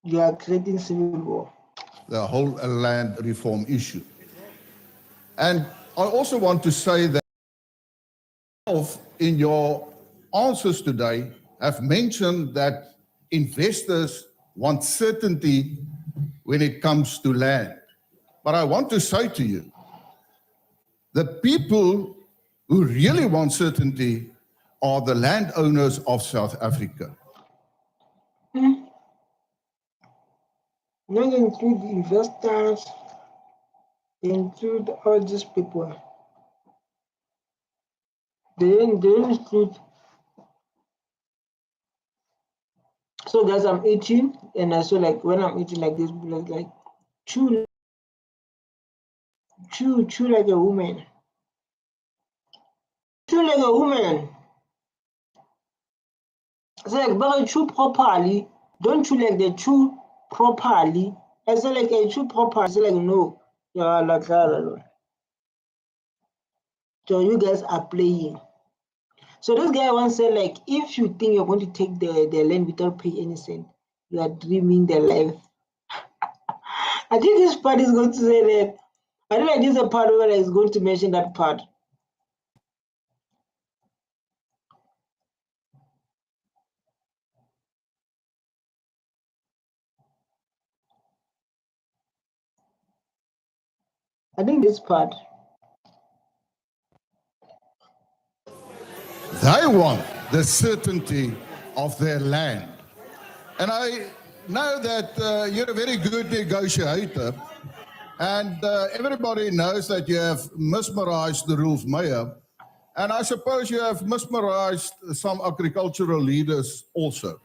you are creating civil war. The whole land reform issue. And I also want to say that in your answers today have mentioned that investors want certainty when it comes to land. But I want to say to you, the people who really want certainty are the landowners of South Africa. Not include investors, include all these people. They include. So guys, I'm eating, and I saw like when I'm eating like this, like chew like a woman. Chew like a woman. It's like, but chew properly. Don't chew like they chew properly. I say like I chew properly. I say like no. Yeah, like that. So you guys are playing. So this guy once said like, if you think you're going to take the land without paying any cent, you are dreaming the life. I think this part is going to say that. I don't like this is a part where it's going to mention that part. I think this part. They want the certainty of their land. And I know that you're a very good negotiator, and everybody knows that you have mesmerized the Rolf Meyer, and I suppose you have mesmerized some agricultural leaders also.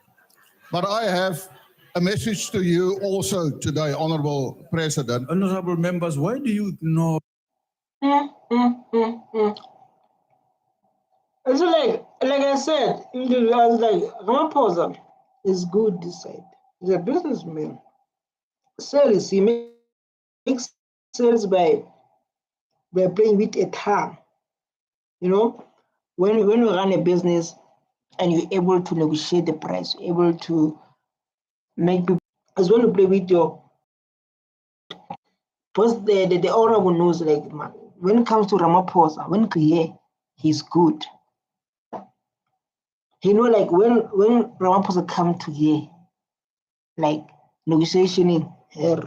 But I have a message to you also today, Honorable President. Honorable members, why do you ignore? It's like I said, I was like, Ramaphosa is good this side. He's a businessman. sales. He makes sales by playing with a tongue. You know, when you run a business and you're able to negotiate the price, you're able to make people as well to play with your. Because the honorable knows, like, man, when it comes to Ramaphosa, when here, he's good. He know, like, when Ramaphosa come to here, like, negotiating her.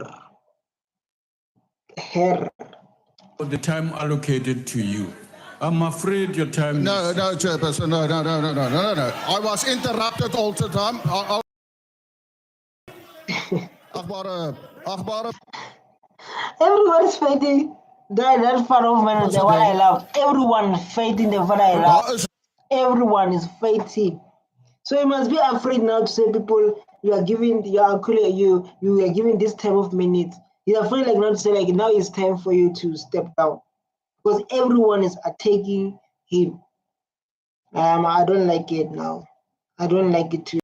The time allocated to you. I'm afraid your time No, is... no, Chairperson, no. I was interrupted all the time. Agbara. Everyone's fighting that part of man, the one I love. Everyone fighting the one I love. Everyone is fighting. So you must be afraid now to say people you are giving you are giving this type of minutes. You're afraid like not to say like now it's time for you to step down. Because everyone is attacking him. I don't like it now. I don't like it too.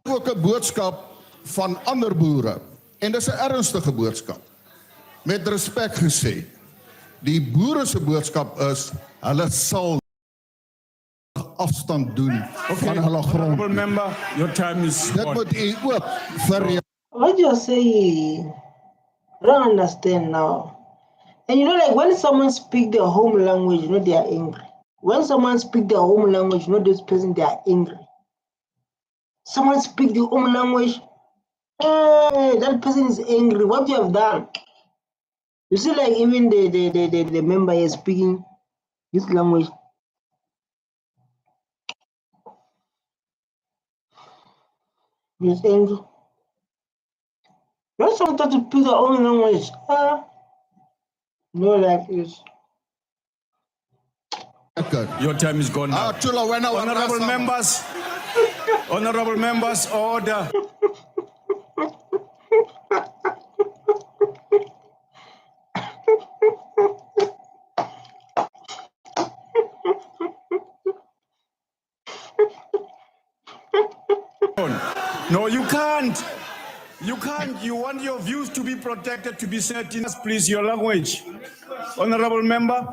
Ook 'n boodskap van ander boere en dis 'n ernstige boodskap. Met respek gesê, die boere se boodskap is hulle sal afstand doen van hulle grond. Honorable member, your time is Dit gone. moet u ook vir What you're saying, I don't understand now. And you know, like when someone speak their home language, you know they are angry. When someone speak their home language, you know this person they are angry. Someone speak the home language, hey, that person is angry. What you have done? You see, like even the member is speaking this language. He's angry. When someone try to speak their own language, no, like this. Your time is gone now. Honorable members, order. No, you can't. You can't. You want your views to be protected, to be said in, please, your language. Honorable member.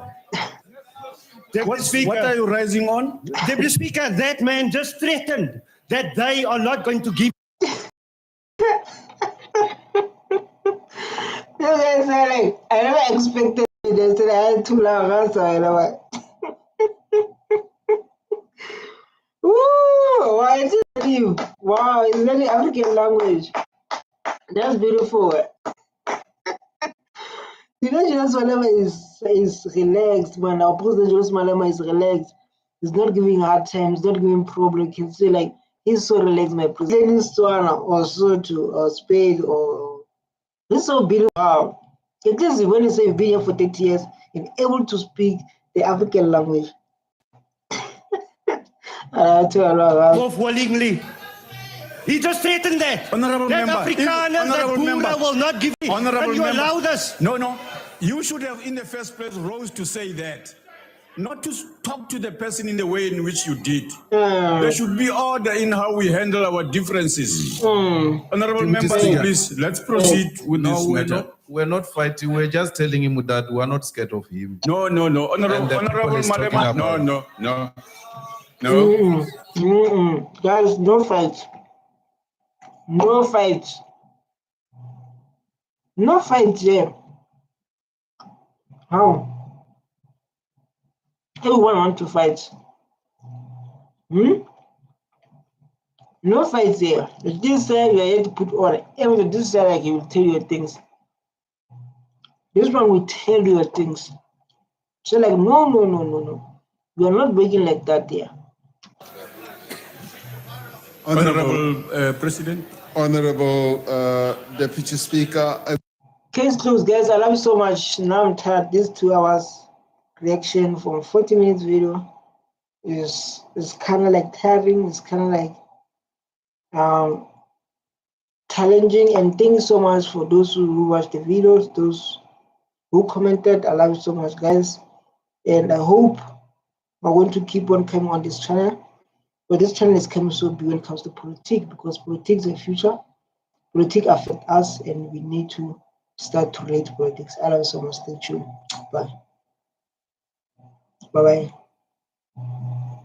What are you rising on? Deputy Speaker, that man just threatened that they are not going to give. You guys are like, I never expected this. I had too long answer. I know what. Ooh, why is it you? Wow, it's really African language. That's beautiful. You know, Julius Malema is relaxed, man. Our president Julius Malema is relaxed. He's not giving hard time. He's not giving problem. He's say like he's so relaxed, my president. Stwana or so to Spade or he's so beautiful. Wow. At least when you say you've been here for 30 years and able to speak the African language. Off willingly. He just threatened that. Honorable that member. Afrikaners, that Boera will not give it. Honorable and you member. allow this. No. You should have in the first place rose to say that. Not to talk to the person in the way in which you did. There should be order in how we handle our differences. Honorable members, please, let's proceed with this matter. We're not fighting. We're just telling him that we're not scared of him. No. Honorable Malema, no. Guys, no fight. No fight. No fight there. How? Everyone want to fight. No fight there. This side you are here to put order. Everything this side like he will tell you things. This one will tell you things. So like no. You are not breaking like that there. Honorable President. Honorable Deputy Speaker. Case closed, guys. I love you so much. Now I'm tired. These 2 hours reaction from 40 minutes video is kind of like tiring. It's kind of like challenging. And thank you so much for those who watched the videos, those who commented. I love you so much, guys. And I hope we're going to keep on coming on this channel. But this channel is coming so big when it comes to politics, because politics is the future. Politics affect us, and we need to start to relate politics. I love you so much. Stay tuned. Bye. Bye bye.